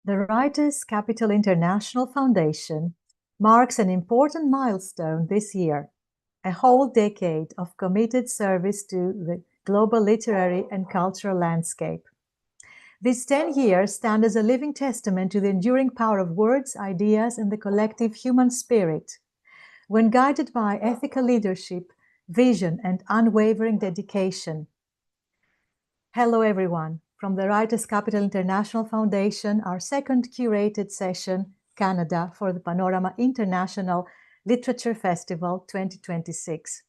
The Writers' Capital International Foundation marks an important milestone this year, a whole decade of committed service to the global literary and cultural landscape. These 10 years stand as a living testament to the enduring power of words, ideas, and the collective human spirit. When guided by ethical leadership, vision, and unwavering dedication. Hello, everyone. From the Writers' Capital International Foundation, our second curated session, Canada, for the PANORAMA International Literature Festival 2026.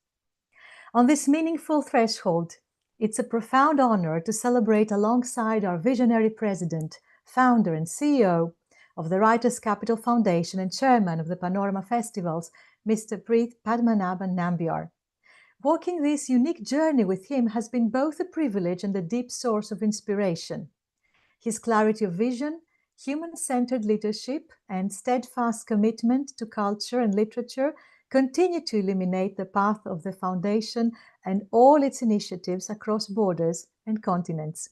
On this meaningful threshold, it's a profound honor to celebrate alongside our visionary president, founder, and CEO of the Writers' Capital Foundation and chairman of the PANORAMA Festivals, Mr. Preet Padmanabhan Nambiar. Walking this unique journey with him has been both a privilege and a deep source of inspiration. His clarity of vision, human-centered leadership, and steadfast commitment to culture and literature continue to illuminate the path of the Foundation and all its initiatives across borders and continents.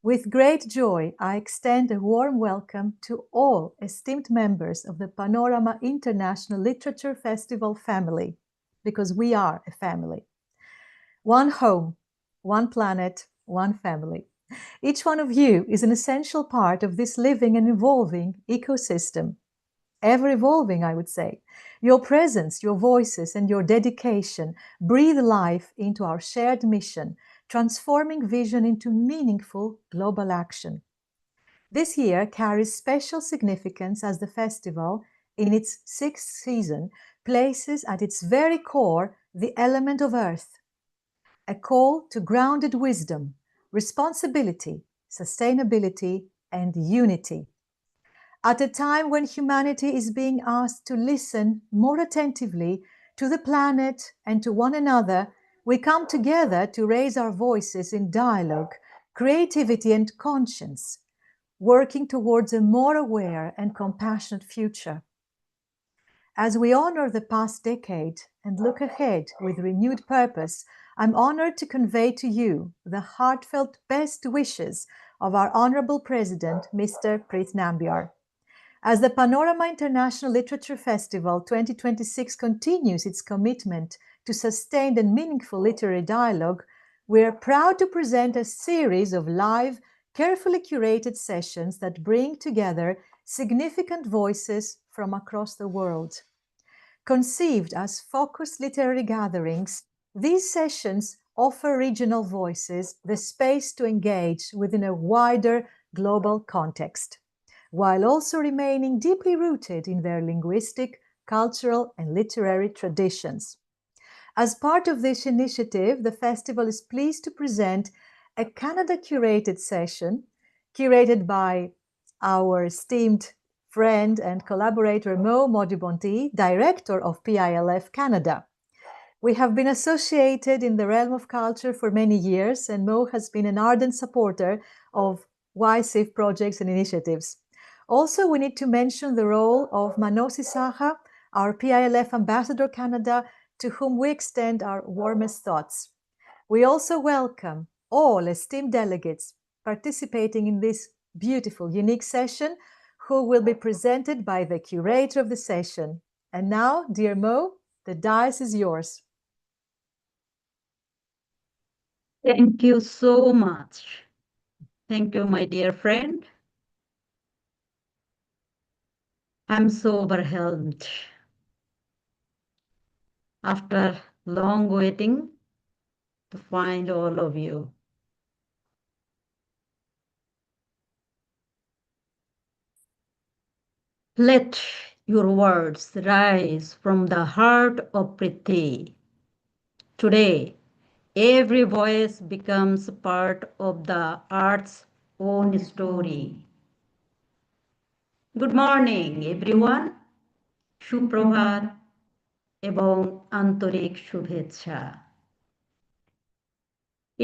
With great joy, I extend a warm welcome to all esteemed members of the PANORAMA International Literature Festival family, because we are a family. One home, one planet, one family. Each one of you is an essential part of this living and evolving ecosystem. Ever evolving, I would say. Your presence, your voices, and your dedication breathe life into our shared mission, transforming vision into meaningful global action. This year carries special significance as the festival, in its sixth season, places at its very core the element of earth, a call to grounded wisdom, responsibility, sustainability, and unity. At a time when humanity is being asked to listen more attentively to the planet and to one another, we come together to raise our voices in dialogue, creativity, and conscience, working towards a more aware and compassionate future. As we honor the past decade and look ahead with renewed purpose, I'm honored to convey to you the heartfelt best wishes of our Honorable President, Mr. Preet Nambiar. As the PANORAMA International Literature Festival 2026 continues its commitment to sustained and meaningful literary dialogue, we are proud to present a series of live, carefully curated sessions that bring together significant voices from across the world. Conceived as focused literary gatherings, these sessions offer regional voices the space to engage within a wider global context, while also remaining deeply rooted in their linguistic, cultural, and literary traditions. As part of this initiative, the festival is pleased to present a Canada-curated session curated by our esteemed friend and collaborator Mo Modibonti, director of PILF Canada. We have been associated in the realm of culture for many years, and Mo has been an ardent supporter of YSIF projects and initiatives. Also, we need to mention the role of Manosi Saha, our PILF Ambassador Canada, to whom we extend our warmest thoughts. We also welcome all esteemed delegates participating in this beautiful, unique session, who will be presented by the curator of the session. And now, dear Mo, the dais is yours. Thank you so much. Thank you, my dear friend. I'm so overwhelmed. After long waiting to find all of you. Let your words rise from the heart of Prithvi. Today, every voice becomes part of the art's own story. Good morning, everyone. সুপ্রভাত এবং আন্তরিক শুভেচ্ছা.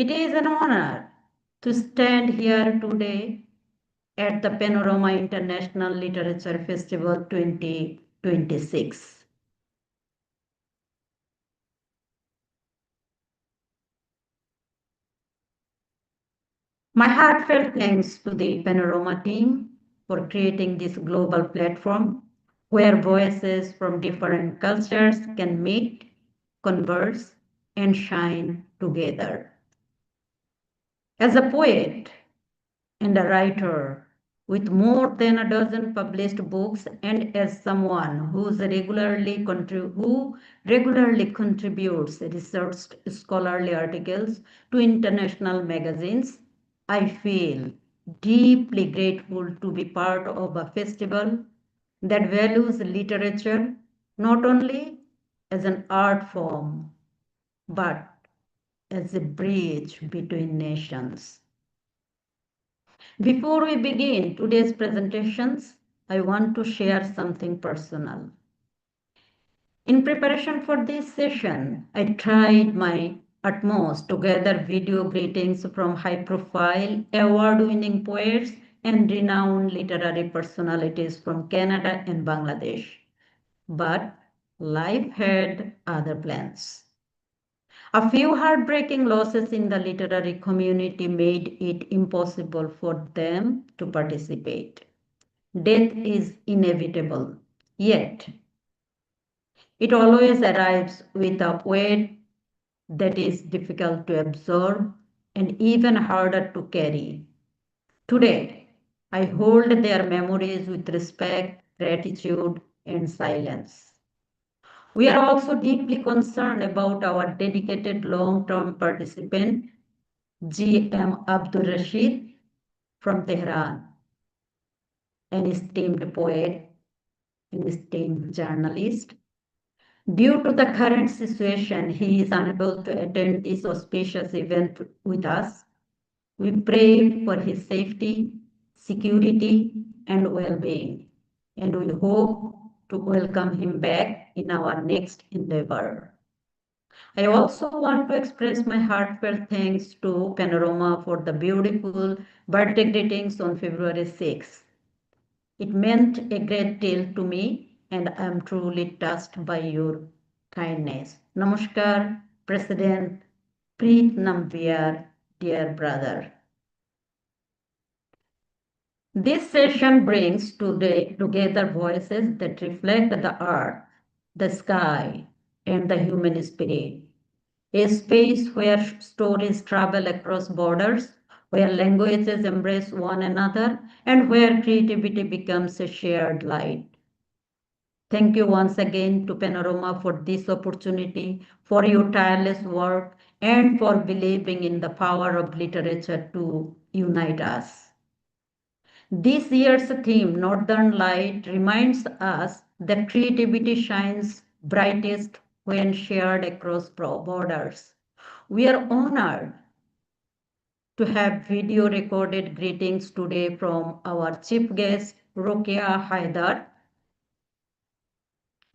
It is an honor to stand here today at the Panorama International Literature Festival 2026. My heartfelt thanks to the Panorama team for creating this global platform where voices from different cultures can meet, converse, and shine together. As a poet and a writer with more than a dozen published books, and as someone who regularly contributes researched scholarly articles to international magazines, I feel deeply grateful to be part of a festival that values literature not only as an art form but as a bridge between nations. Before we begin today's presentations, I want to share something personal. In preparation for this session, I tried my utmost to gather video greetings from high-profile, award-winning poets and renowned literary personalities from Canada and Bangladesh. But life had other plans. A few heartbreaking losses in the literary community made it impossible for them to participate. Death is inevitable, yet it always arrives with a weight that is difficult to absorb and even harder to carry. Today, I hold their memories with respect, gratitude, and silence. We are also deeply concerned about our dedicated long-term participant, G.M. Abdul Rashid from Tehran, an esteemed poet, an esteemed journalist. Due to the current situation, he is unable to attend this auspicious event with us. We pray for his safety, security, and well-being, and we hope to welcome him back in our next endeavor. I also want to express my heartfelt thanks to Panorama for the beautiful birthday greetings on February 6th. It meant a great deal to me, and I am truly touched by your kindness. Namaskar, President Preet Nambiar, dear brother. This session brings together voices that reflect the earth, the sky, and the human spirit. A space where stories travel across borders, where languages embrace one another, and where creativity becomes a shared light. Thank you once again to Panorama for this opportunity, for your tireless work, and for believing in the power of literature to unite us. This year's theme, Northern Light, reminds us that creativity shines brightest when shared across borders. We are honored to have video recorded greetings today from our chief guest, Rokia Haidar,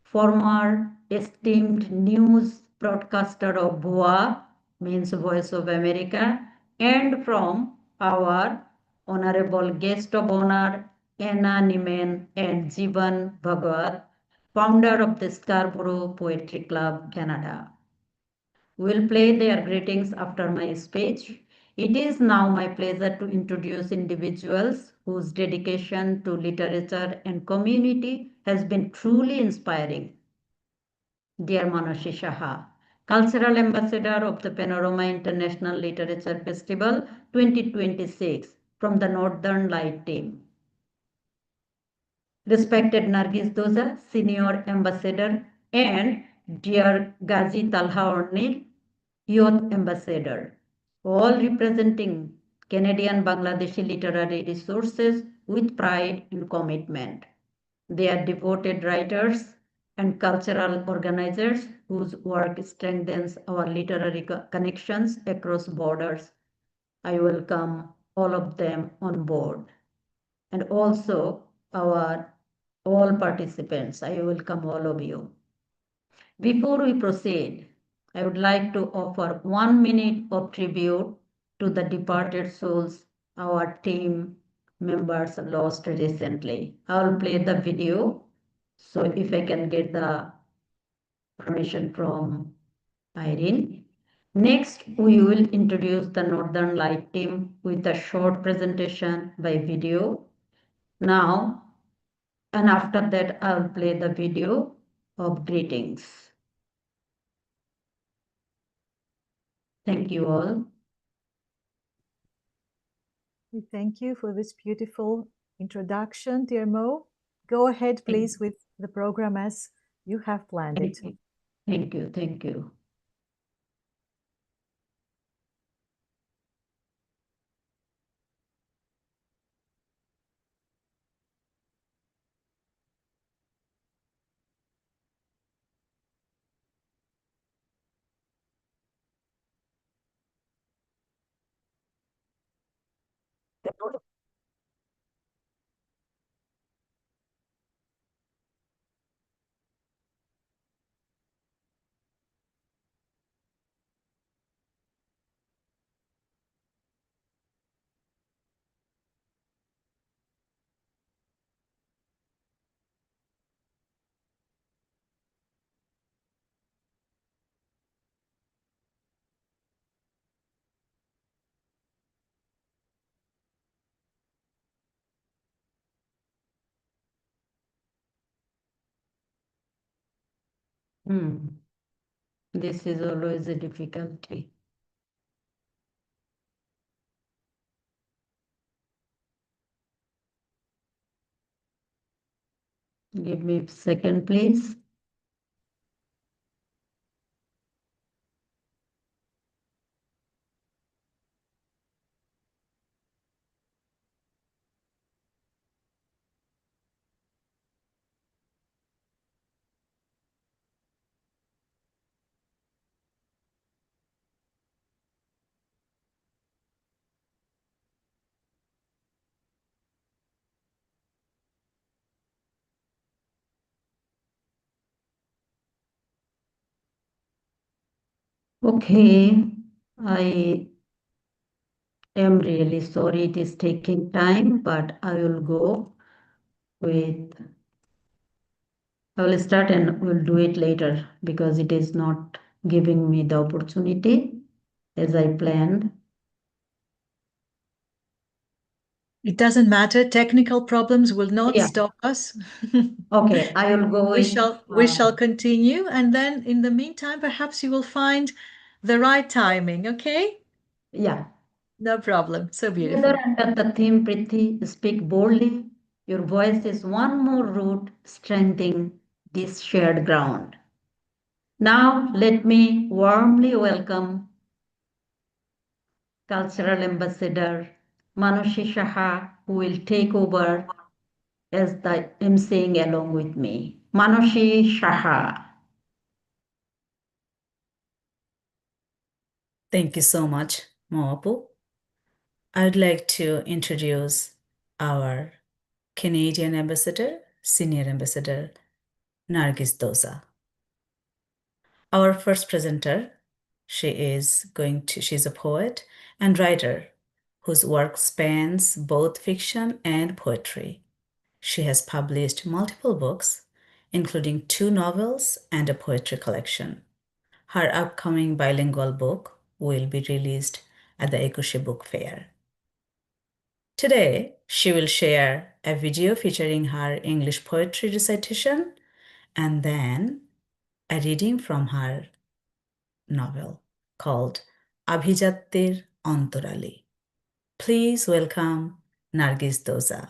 former esteemed news broadcaster of VOA, means Voice of America, and from our honorable guest of honor, Anna Nimen and Jivan Bhagwat, founder of the Scarborough Poetry Club, Canada. We'll play their greetings after my speech. It is now my pleasure to introduce individuals whose dedication to literature and community has been truly inspiring. Dear Manashi Shaha, Cultural Ambassador of the Panorama International Literature Festival 2026 from the Northern Light team. Respected Nargis Doza, Senior Ambassador, and dear Ghazi Talha Ornil, Youth Ambassador, all representing Canadian Bangladeshi literary resources with pride and commitment. They are devoted writers and cultural organizers whose work strengthens our literary connections across borders. I welcome all of them on board. And also our all participants, I welcome all of you. Before we proceed, I would like to offer 1 minute of tribute to the departed souls our team members lost recently. I will play the video. So if I can get the permission from Irene. Next, we will introduce the Northern Light team with a short presentation by video. Now, and after that, I'll play the video of greetings. Thank you all. We thank you for this beautiful introduction, dear Mo. Go ahead, please, with the program as you have planned it. Thank you. Thank you. This is always a difficulty. Give me a second, please. Okay, I am really sorry it is taking time, but I will go with, I will start and we'll do it later because it is not giving me the opportunity as I planned. It doesn't matter. Technical problems will not stop us. Okay, I will go We with. shall continue, and then in the meantime, perhaps you will find the right timing. Okay? Yeah. No problem. So beautiful. Together under the theme, Priti, speak boldly. Your voice is one more root strengthening this shared ground. Now, let me warmly welcome Cultural Ambassador Manushi Shaha, who will take over as the emceeing along with me. Manushi Shaha. Thank you so much, Moapu. I'd like to introduce our Canadian ambassador, senior ambassador, Nargis Doza. Our first presenter, she's a poet and writer whose work spans both fiction and poetry. She has published multiple books, including 2 novels and a poetry collection. Her upcoming bilingual book will be released at the Ekushe Book Fair. Today, she will share a video featuring her English poetry recitation and then a reading from her novel called Abhijattir Antorali. Please welcome Nargis Doza.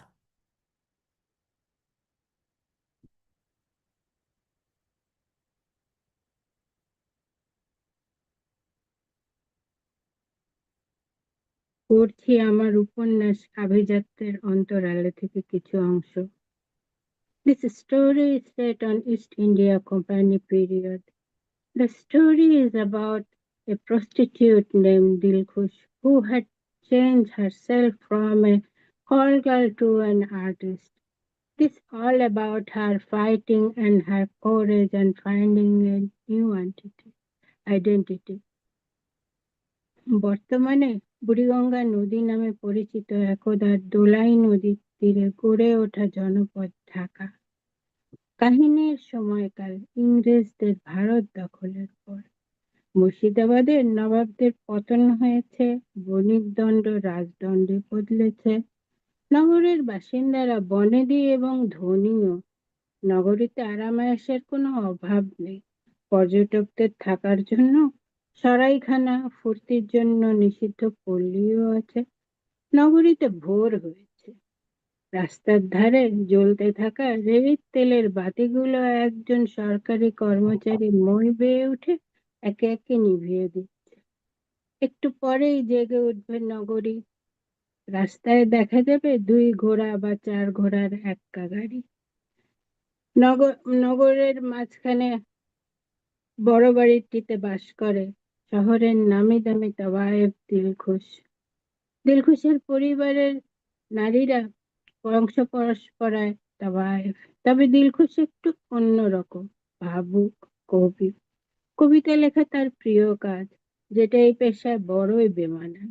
পড়ছি আমার উপন্যাস আভিজাত্যের অন্তরালে থেকে কিছু অংশ। This story is set on East India Company period. The story is about a prostitute named Dilkhush who had changed herself from a call girl to an artist. This is all about her fighting and her courage and finding a new identity. বর্তমানে বুড়িগঙ্গা নদী নামে পরিচিত একদা দোলাই নদীর তীরে গড়ে ওঠা জনপদ ঢাকা। কাহিনীর সময়কাল ইংরেজদের ভারত দখলের পর। মুর্শিদাবাদের নবাবদের পতন হয়েছে, বণিক দণ্ড রাজদণ্ডে বদলেছে, নগরের বাসিন্দারা বনেদি এবং ধনীও। নগরীতে আরামায়েশের কোনো অভাব নেই। পর্যটকদের থাকার জন্য সরাইখানা, ফুর্তির জন্য নিষিদ্ধ পল্লীও আছে। নগরীতে ভোর হয়েছে। রাস্তার ধারে জ্বলতে থাকা রেড়ির তেলের বাতিগুলো একজন সরকারি কর্মচারী মই বেয়ে উঠে একে একে নিভিয়ে দিচ্ছে। একটু পরেই জেগে উঠবে নগরী। রাস্তায় দেখা যাবে 2 ঘোড়া বা 4 ঘোড়ার এক্কা গাড়ি। নগরের মাঝখানে বড় বাড়িটিতে বাস করে শহরের নামি দামি তাওয়ায়েফ দিলখুশ। দিলখুশের পরিবারের নারীরা বংশ পরস্পরায় তাওয়ায়েফ। তবে দিলখুশ একটু অন্যরকম, ভাবুক, কবি। কবিতা লেখা তার প্রিয় কাজ, যেটা এই পেশায় বড়ই বেমানান।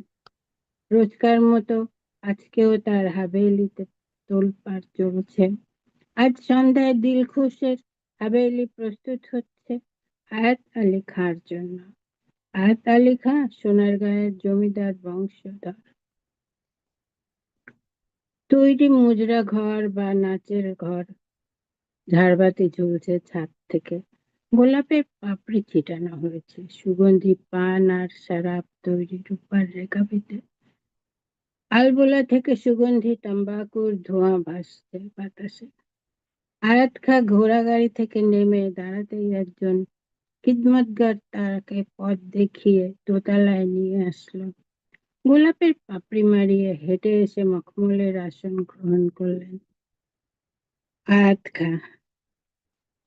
রোজকার মতো আজকেও তার হাভেলিতে তোলপাড় চলছে। আজ সন্ধ্যায় দিলখুশের হাভেলি প্রস্তুত হচ্ছে আয়াত আলী খাঁর জন্য। আয়াত আলী খাঁ সোনারগাঁয়ের জমিদার বংশধর। তৈরি মুজরা ঘর বা নাচের ঘর, ঝাড়বাতি ঝুলছে ছাদ থেকে। গোলাপের পাপড়ি ছিটানো হয়েছে সুগন্ধি পান আর শরাব তৈরি রূপার রেখাবিতে। আলবোলা থেকে সুগন্ধি তাম্বাকুর ধোঁয়া ভাসছে বাতাসে। আয়াত খাঁ ঘোড়া গাড়ি থেকে নেমে দাঁড়াতেই একজন খিদমতগার তাকে পথ দেখিয়ে দোতলায় নিয়ে আসলো। গোলাপের পাপড়ি মারিয়ে হেঁটে এসে মখমলের আসন গ্রহণ করলেন। আয়াত খাঁ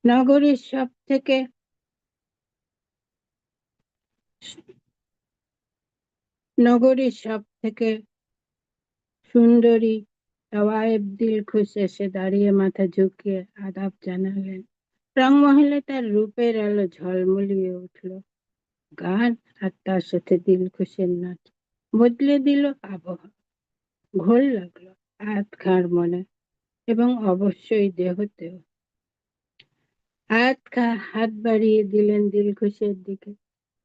নগরীর সব থেকে সুন্দরী তাওয়ায়েফ দিলখুশ এসে দাঁড়িয়ে মাথা ঝুঁকিয়ে আদাব জানালেন। রংমহলে তার রূপের আলো ঝলমলিয়ে উঠল। গান আর তার সাথে দিলখুশের নাচ বদলে দিল আবহাওয়া। ঘোর লাগলো আয়াত খাঁর মনে এবং অবশ্যই দেহতেও। আয়াত খাঁ হাত বাড়িয়ে দিলেন দিলখুশের দিকে।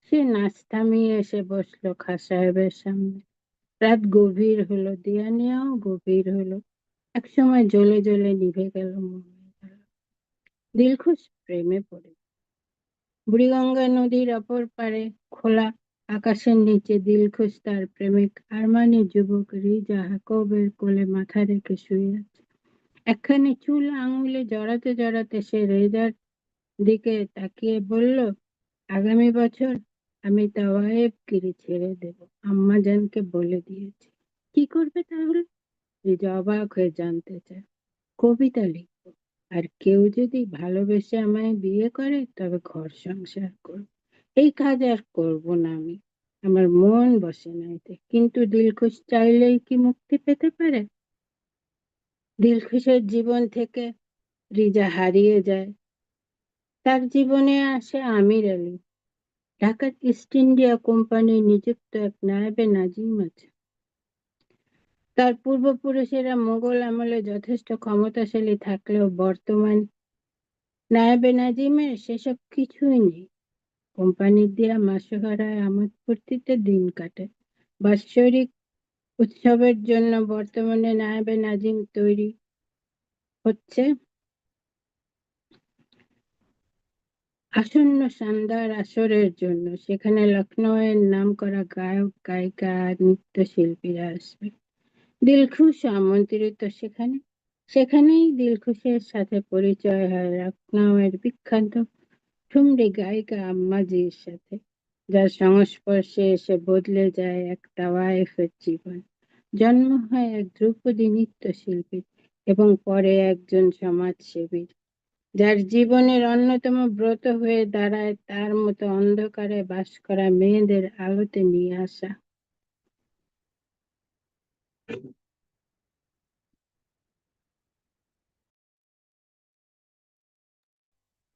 সে নাচ থামিয়ে এসে বসলো খাঁ সাহেবের সামনে। রাত গভীর হলো, দিয়ানিয়াও গভীর হলো। একসময় জ্বলে জ্বলে নিভে গেল মনের আলো। দিলখুশ প্রেমে পড়ে। বুড়িগঙ্গা নদীর অপর পারে খোলা আকাশের নিচে দিলখুশ তার প্রেমিক আরমানি যুবক রিজা হাকবের কোলে মাথা রেখে শুয়ে আছে। একখানি চুল আঙুলে জড়াতে জড়াতে সে রেজার দিকে তাকিয়ে বলল, আগামী বছর আমি তাওয়ায়েফ গিরি ছেড়ে দেব, আম্মাজানকে বলে দিয়েছি। কি করবে তাহলে? রিজা অবাক হয়ে জানতে চায়। কবিতা লিখব, আর কেউ যদি ভালোবেসে আমায় বিয়ে করে তবে ঘর সংসার করব। এই কাজ আর করব না আমি, আমার মন বসে না এতে। কিন্তু দিলখুশ চাইলেই কি মুক্তি পেতে পারে? দিলখুশের জীবন থেকে রিজা হারিয়ে যায়। তার জীবনে আসে আমির আলী। ঢাকার ইস্ট ইন্ডিয়া কোম্পানির নিযুক্ত এক নায়েবে নাজিম আছে। তার পূর্বপুরুষেরা মোগল আমলে যথেষ্ট ক্ষমতাশালী থাকলেও বর্তমান নায়েবে নাজিমের সেসব কিছুই নেই। কোম্পানির দেয়া মাসোহারায় আমোদ ফুর্তিতে দিন কাটে। বাৎসরিক উৎসবের জন্য বর্তমানে নায়েবে নাজিম তৈরি হচ্ছে আসন্ন শানদার আসরের জন্য। সেখানে লখনৌয়ের নামকরা গায়ক গায়িকা আর নৃত্যশিল্পীরা আসবে। দিলখুশ আমন্ত্রিত সেখানেই দিলখুশের সাথে পরিচয় হয় লখনৌয়ের বিখ্যাত ঠুমরি গায়িকা আম্মাজির সাথে, যার সংস্পর্শে এসে বদলে যায় এক তাওয়ায়েফের জীবন। জন্ম হয় এক ধ্রুপদী নৃত্যশিল্পীর এবং পরে একজন সমাজসেবীর, যার জীবনের অন্যতম ব্রত হয়ে দাঁড়ায় তার মতো অন্ধকারে বাস করা মেয়েদের আলোতে নিয়ে আসা।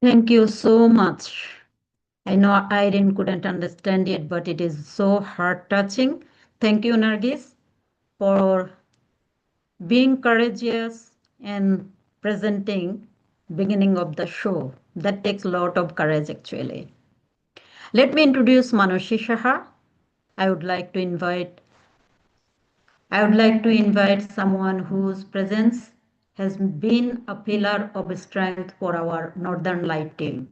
Thank you so much. I know Irene couldn't understand it, but it is so heart-touching. Thank you, Nargis, for being courageous and presenting beginning of the show. That takes a lot of courage, actually. Let me introduce Manushi Shaha. I would like to invite I would like to invite someone whose presence has been a pillar of strength for our Northern Light team,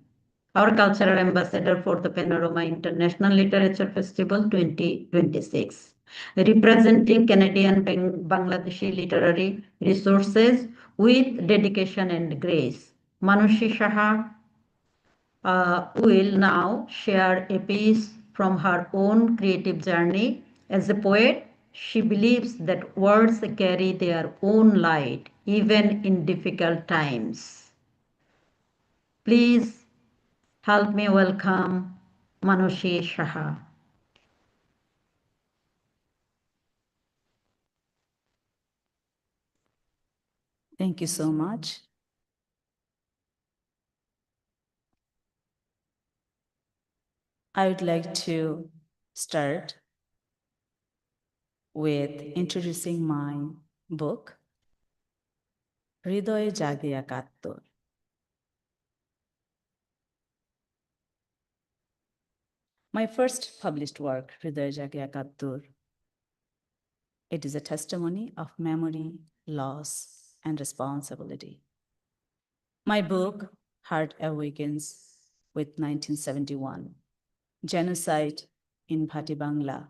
our cultural ambassador for the Panorama International Literature Festival 2026, representing Canadian Bangladeshi literary resources with dedication and grace. Manushi Shaha will now share a piece from her own creative journey. As a poet, she believes that words carry their own light even in difficult times. Please help me welcome Manushi Shaha. Thank you so much. I would like to start with introducing my book, হৃদয়ে জাগে একাত্তর. My first published work, হৃদয়ে জাগে একাত্তর, it is a testimony of memory, loss, and responsibility. My book, Heart Awakens, with 1971, Genocide in Bhati Bangla.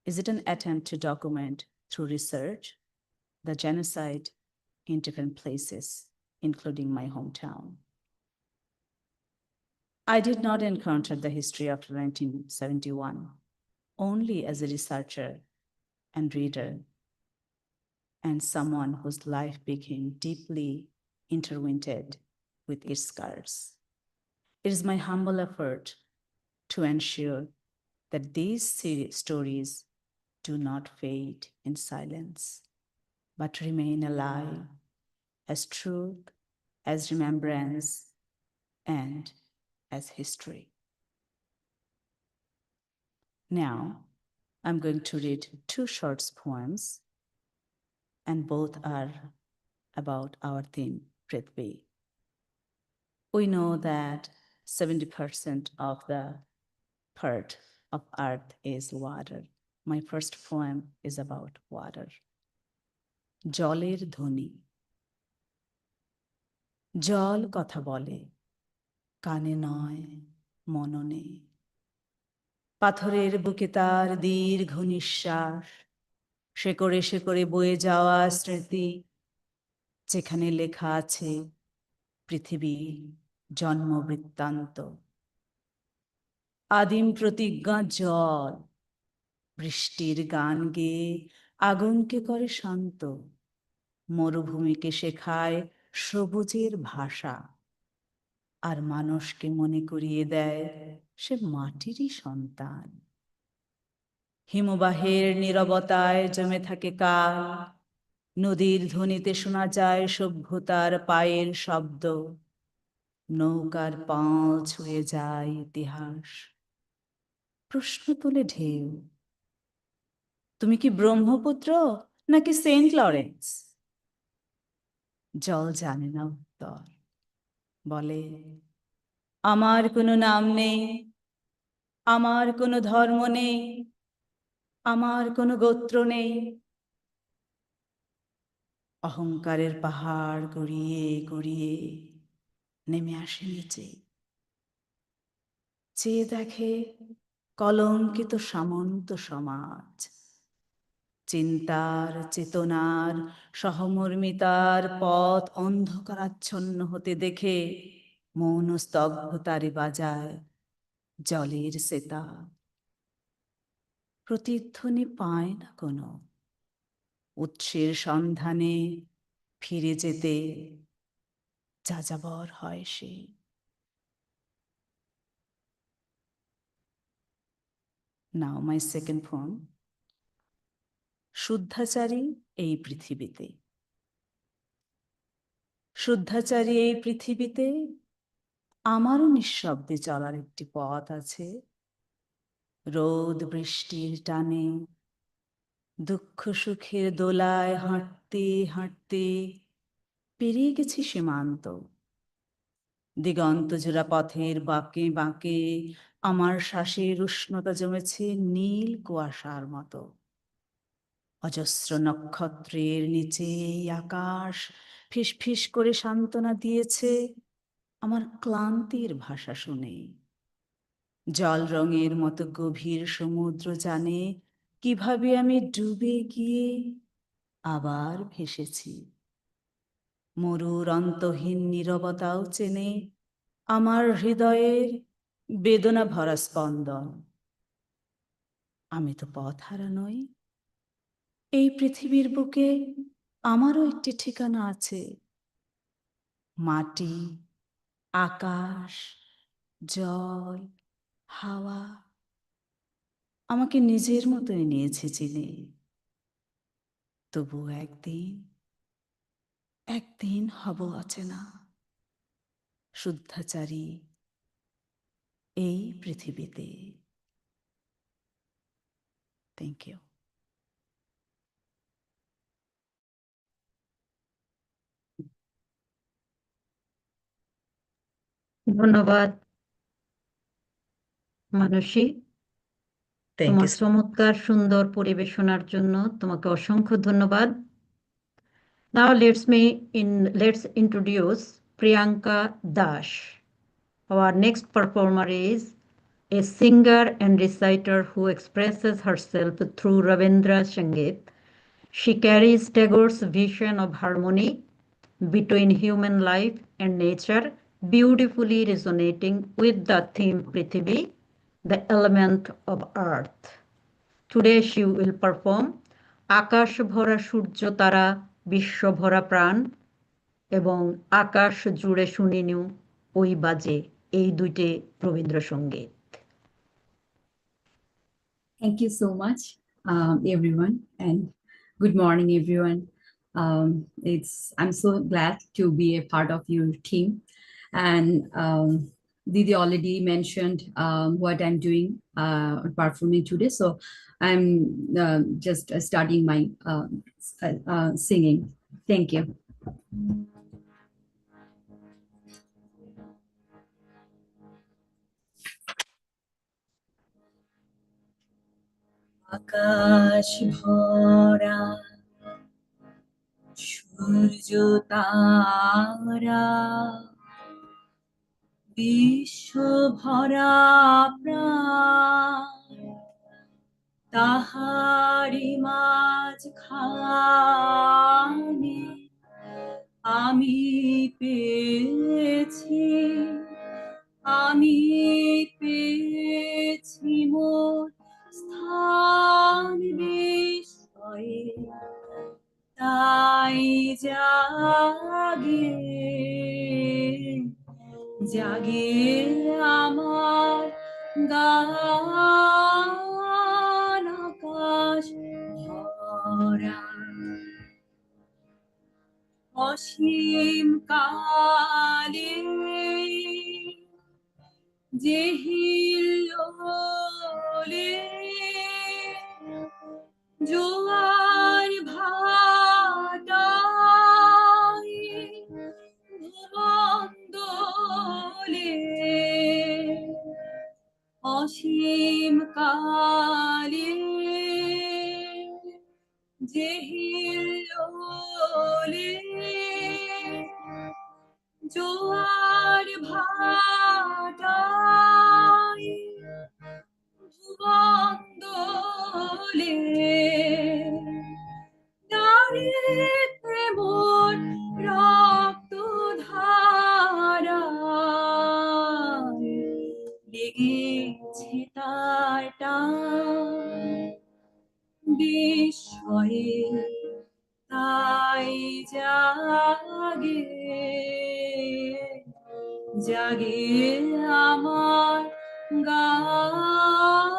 Is it an attempt to document through research the genocide in different places, including my hometown? I did not encounter the history after 1971, only as a researcher and reader, and someone whose life became deeply intertwined with its scars. It is my humble effort to ensure that these stories do not fade in silence, but remain alive as truth, as remembrance, and as history. Now, I'm going to read two short poems, and both are about our theme, Prithvi. We know that 70% of the part of earth is water. My first poem is about water. জলের ধ্বনি, জল কথা বলে, কানে নয় মননে, পাথরের বুকে তার দীর্ঘ নিঃশ্বাস, শেকড়ে শেকড়ে বয়ে যাওয়া স্মৃতি, যেখানে লেখা আছে পৃথিবীর জন্ম বৃত্তান্ত। আদিম প্রতিজ্ঞা জল, বৃষ্টির গান গেয়ে আগুনকে করে শান্ত, মরুভূমিকে শেখায় সবুজের ভাষা, আর মানুষকে মনে করিয়ে দেয় সে মাটিরই সন্তান। হিমবাহের নীরবতায় জমে থাকে কাল, নদীর ধ্বনিতে শোনা যায় সভ্যতার পায়ের শব্দ, নৌকার পাল ছুঁয়ে যায় ইতিহাস। প্রশ্ন তোলে ঢেউ, তুমি কি ব্রহ্মপুত্র নাকি সেন্ট লরেন্স? জল জানে না উত্তর, বলে আমার কোনো নাম নেই, আমার কোনো ধর্ম নেই, আমার কোনো গোত্র নেই। অহংকারের পাহাড় গড়িয়ে গড়িয়ে নেমে আসে নিচে, চেয়ে দেখে কলঙ্কিত সামন্ত সমাজ, চিন্তার চেতনার সহমর্মিতার পথ অন্ধকারাচ্ছন্ন হতে দেখে মৌন স্তব্ধতারে বাজায় জলের সেতা। প্রতিধ্বনি পায় না কোনো, উৎসের সন্ধানে ফিরে যেতে যাযাবর হয় সে। Now my second poem, শুদ্ধাচারী এই পৃথিবীতে। শুদ্ধাচারী এই পৃথিবীতে আমারও নিঃশব্দে চলার একটি পথ আছে। রোদ বৃষ্টির টানে, দুঃখ সুখের দোলায় হাঁটতে হাঁটতে পেরিয়ে গেছি সীমান্ত। দিগন্ত জোড়া পথের বাঁকে বাঁকে আমার শ্বাসের উষ্ণতা জমেছে নীল কুয়াশার মতো। অজস্র নক্ষত্রের নিচে এই আকাশ ফিসফিস করে সান্ত্বনা দিয়েছে আমার ক্লান্তির ভাষা শুনে। জল রঙের মতো গভীর সমুদ্র জানে কিভাবে আমি ডুবে গিয়ে আবার ভেসেছি। মরুর অন্তহীন নীরবতাও চেনে আমার হৃদয়ের বেদনা ভরা স্পন্দন। আমি তো পথহারা নই, এই পৃথিবীর বুকে আমারও একটি ঠিকানা আছে। মাটি, আকাশ, জল, হাওয়া আমাকে নিজের মতোই নিয়েছে চিনে। তবু একদিন হব অচেনা, শুদ্ধাচারী এই পৃথিবীতে। Thank you. ধন্যবাদ মানসী, তোমার চমৎকার সুন্দর পরিবেশনার জন্য তোমাকে অসংখ্য ধন্যবাদ। Now let's introduce Priyanka Dash. Our next performer is a singer and reciter who expresses herself through Ravindra Sangeet. She carries Tagore's vision of harmony between human life and nature, beautifully resonating with the theme Prithvi, the element of earth. Today she will perform আকাশ ভরা সূর্য তারা বিশ্ব ভরা প্রাণ এবং আকাশ জুড়ে শুনিনু ওই বাজে, এই দুইটি Rabindrasangeet. Thank you so much, everyone, and good morning, everyone. I'm so glad to be a part of your team, and Didi already mentioned what I'm doing performing today, so I'm just starting my singing. Thank you. আকাশ ভরা সূর্য তারা বিশ্ব ভরা প্রাণ, তাহারি মাঝখানে আমি পেয়েছি মোর স্থান বিস্ময়ে, তাই জাগে আমার গান আকাশ ভরা। অসীম কালে যে হিল্লোলে জোয়ার ভাটায় ভুবন-দোলে, অসীম কালে যে হিল্লোলে জোয়ার ভাটায় ভুবন-দোলে, নারীতে মোর রক্ত ধারায় লেগেছে তার টান বিস্ময়ে, তাই জাগে আমার গান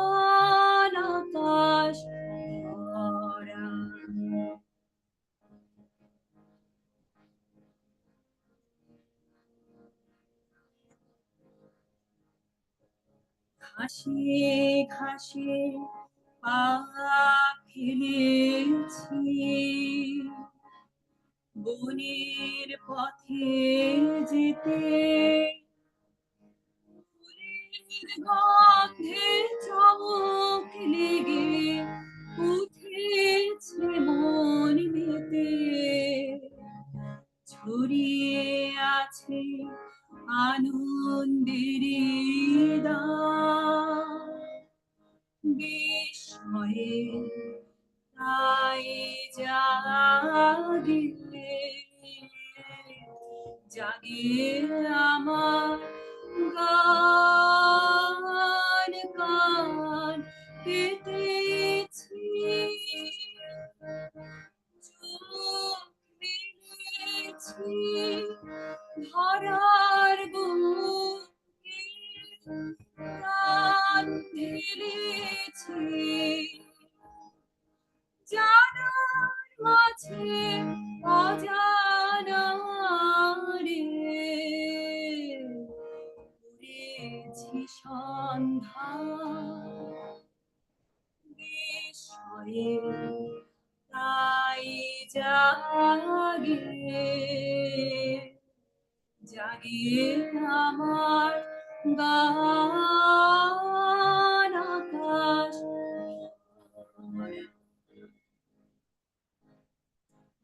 আকাশ ভরা। ঘাসে ঘাসে পা ফেলেছি, বনের পথে যেতে ফুলের গন্ধে চমক লেগে উঠে উঠেছে মন মেতে ছড়িয়ে আছে আনন্দের বিস্ময়ে তাই জাগে জাগে আমার গান গান পেতেছি চোখ মেলেছি ধরার বুকে প্রাণ ঢেলেছি জানার মাঝে অজানারে উড়েছি সন্ধ্যা বিস্ময়ে তাই জাগে জাগিয়ে আমার গান আকাশ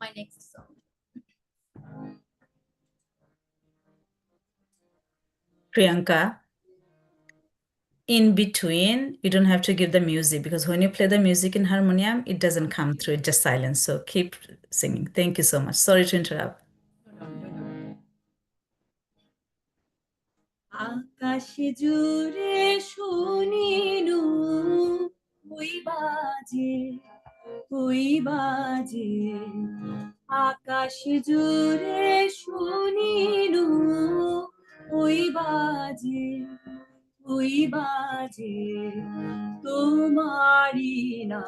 my next song. Priyanka, in between, you don't have to give the music because when you play the music in harmonium, it doesn't come through, it's just silence. So keep singing. Thank you so much. Sorry to interrupt. আকাশে জুড়ে শুনিনু ওই বাজে আকাশ জুড়ে শুনিনু ওই বাজে তোমারি নাম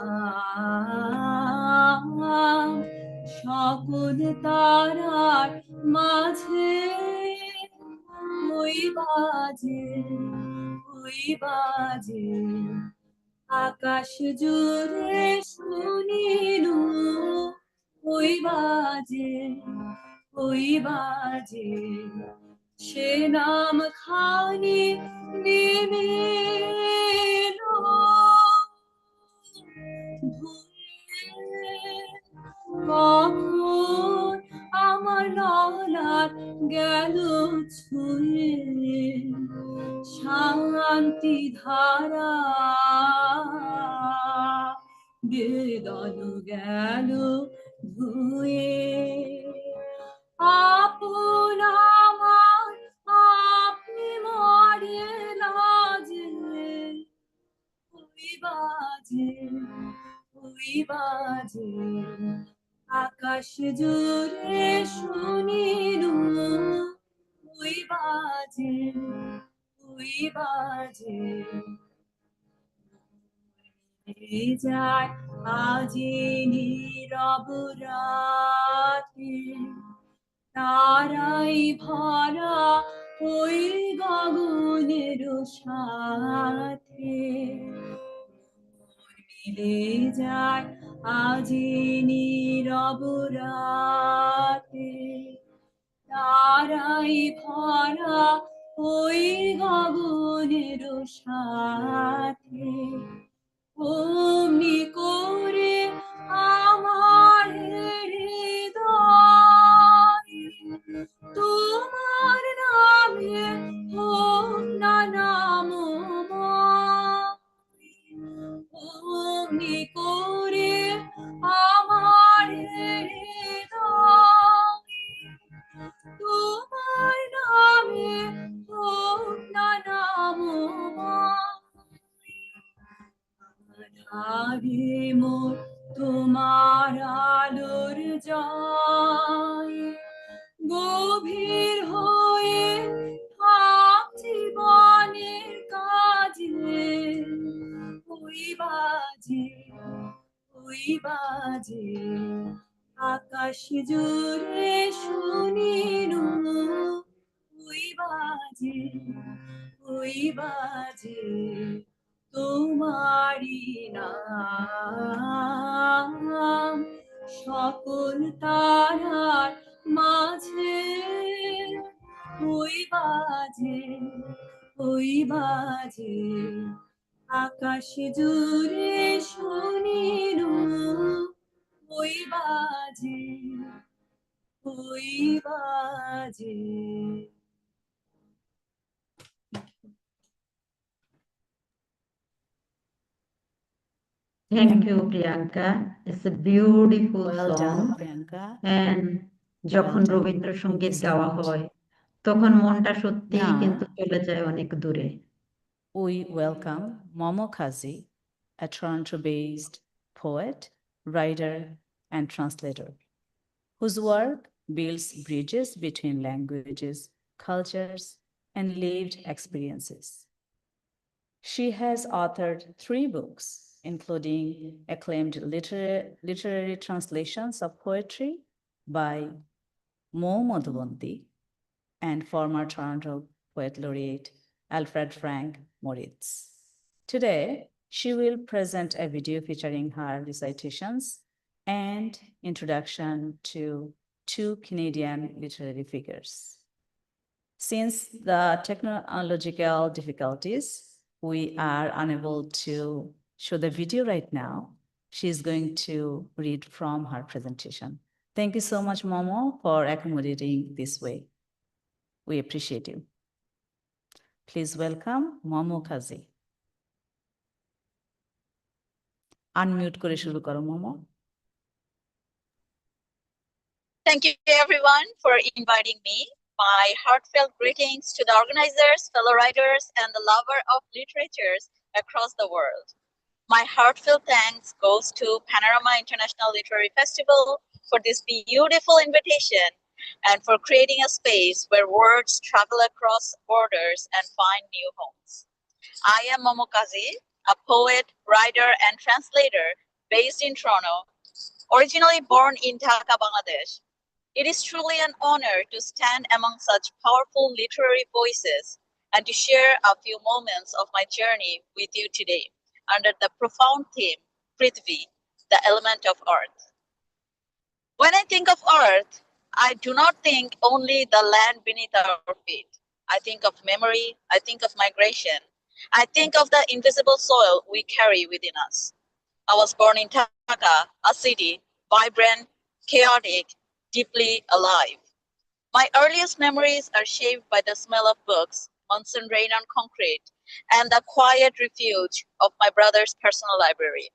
সকল তারার মাঝে ওই বাজে আকাশ জুড়ে শুনিনু ওই বাজে সে নাম খানি নেমে এলো কখন আমার ললাট গেল ছুঁয়ে শান্তি ধারা বেদন গেল ধুয়ে আপন আমার আপনি মরে লাজে ওই বাজে আকাশ জুড়ে শুনিনু ওই বাজে যায় আজি নীরব রাতে তারাই ভরা ওই গগনের সাথে মিলে যায় আজি নীরব রাতে তারাই ভরা ওই গগনের সাথে অমনি করে আমার হৃদয় তোমার নামে হোক না নামময় অমনি করে আমার হৃদয় তোমার নামে হোক না নামময় আধারে মোর তোমার আলোর জয় গভীর হয়ে থাক জীবনের কাজে ওই বাজে আকাশ জুড়ে শুনিনু ওই বাজে তোমারি নাম সকল তারার মাঝে ওই বাজে আকাশ জুড়ে শোনেন ওই বাজে ওই বাজে। Thank you, Priyanka. It's a beautiful Well song. done, Priyanka. And যখন Well done. Rabindrasangeet Thank you so গাওয়া much. হয় তখন মনটা সত্যিই Now, কিন্তু চলে যায় অনেক দূরে। we welcome Momo Kazi, a Toronto-based poet, writer, and translator, whose work builds bridges between languages, cultures, and lived experiences. She has authored 3 books, including acclaimed literary translations of poetry by Mo Madhubanti and former Toronto Poet Laureate Alfred Frank Moritz. Today, she will present a video featuring her recitations and introduction to 2 Canadian literary figures. Since the technological difficulties, we are unable to show the video right now. She is going to read from her presentation. Thank you so much, Momo, for accommodating this way. We appreciate you. Please welcome Momo Kazi. Unmute করে শুরু করো, Momo. Thank you everyone for inviting me. My heartfelt greetings to the organizers, fellow writers, and the lover of literatures across the world. My heartfelt thanks goes to Panorama International Literary Festival for this beautiful invitation and for creating a space where words travel across borders and find new homes. I am Momo Kazi, a poet, writer, and translator based in Toronto, originally born in Dhaka, Bangladesh. It is truly an honor to stand among such powerful literary voices and to share a few moments of my journey with you today under the profound theme, Prithvi, the element of earth. When I think of earth, I do not think only the land beneath our feet. I think of memory, I think of migration. I think of the invisible soil we carry within us. I was born in Dhaka, a city, vibrant, chaotic, deeply alive. My earliest memories are shaped by the smell of books, monsoon rain on concrete, and the quiet refuge of my brother's personal library.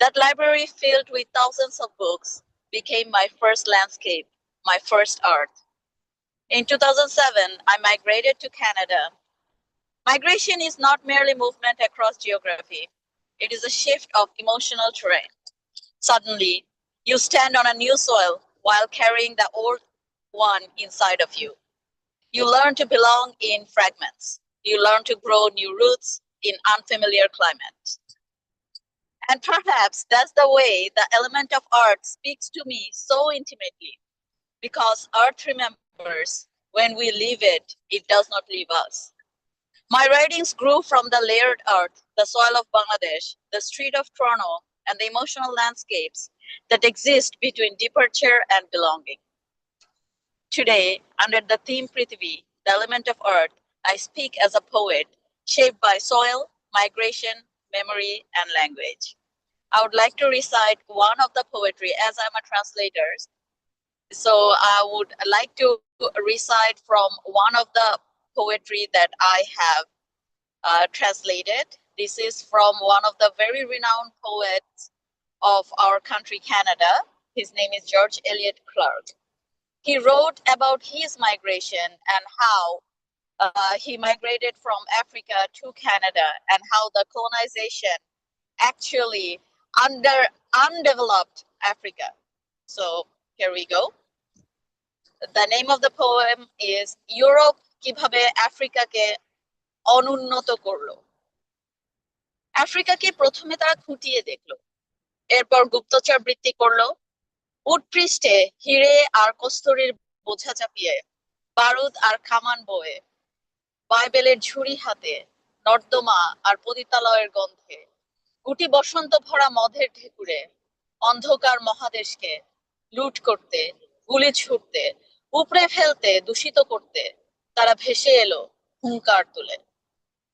That library filled with thousands of books became my first landscape, my first art. In 2007, I migrated to Canada. Migration is not merely movement across geography. It is a shift of emotional terrain. Suddenly, you stand on a new soil while carrying the old one inside of you. You learn to belong in fragments. You learn to grow new roots in unfamiliar climates. And perhaps that's the way the element of art speaks to me so intimately, because earth remembers when we leave it, it does not leave us. My writings grew from the layered earth, the soil of Bangladesh, the street of Toronto, and the emotional landscapes that exist between departure and belonging. Today, under the theme Prithvi, the element of earth, I speak as a poet, shaped by soil, migration, memory, and language. I would like to recite one of the poetry as I'm a translator. So I would like to recite from one of the poetry that I have translated. This is from one of the very renowned poets of our country, Canada. His name is George Eliot Clark. He wrote about his migration and how he migrated from Africa to Canada and how the colonization actually undeveloped Africa. So here we go. The name of the poem is Europe কিভাবে আফ্রিকাকে অনুন্নত করলো। আফ্রিকাকে প্রথমে তারা খুঁটিয়ে দেখলো, এরপর গুপ্তচর বৃত্তি করলো, উৎপৃষ্টে হিরে আর কস্তুরীর বোঝা চাপিয়ে, বারুদ আর কামান বয়ে, বাইবেলের ঝুড়ি হাতে, নর্দমা আর পতিতালয়ের গন্ধে, গুটি বসন্ত ভরা মধের ঢেকুরে, অন্ধকার মহাদেশকে লুট করতে, গুলি ছুটতে, উপড়ে ফেলতে, দূষিত করতে তারা ভেসে এলো হুঙ্কার তুলে।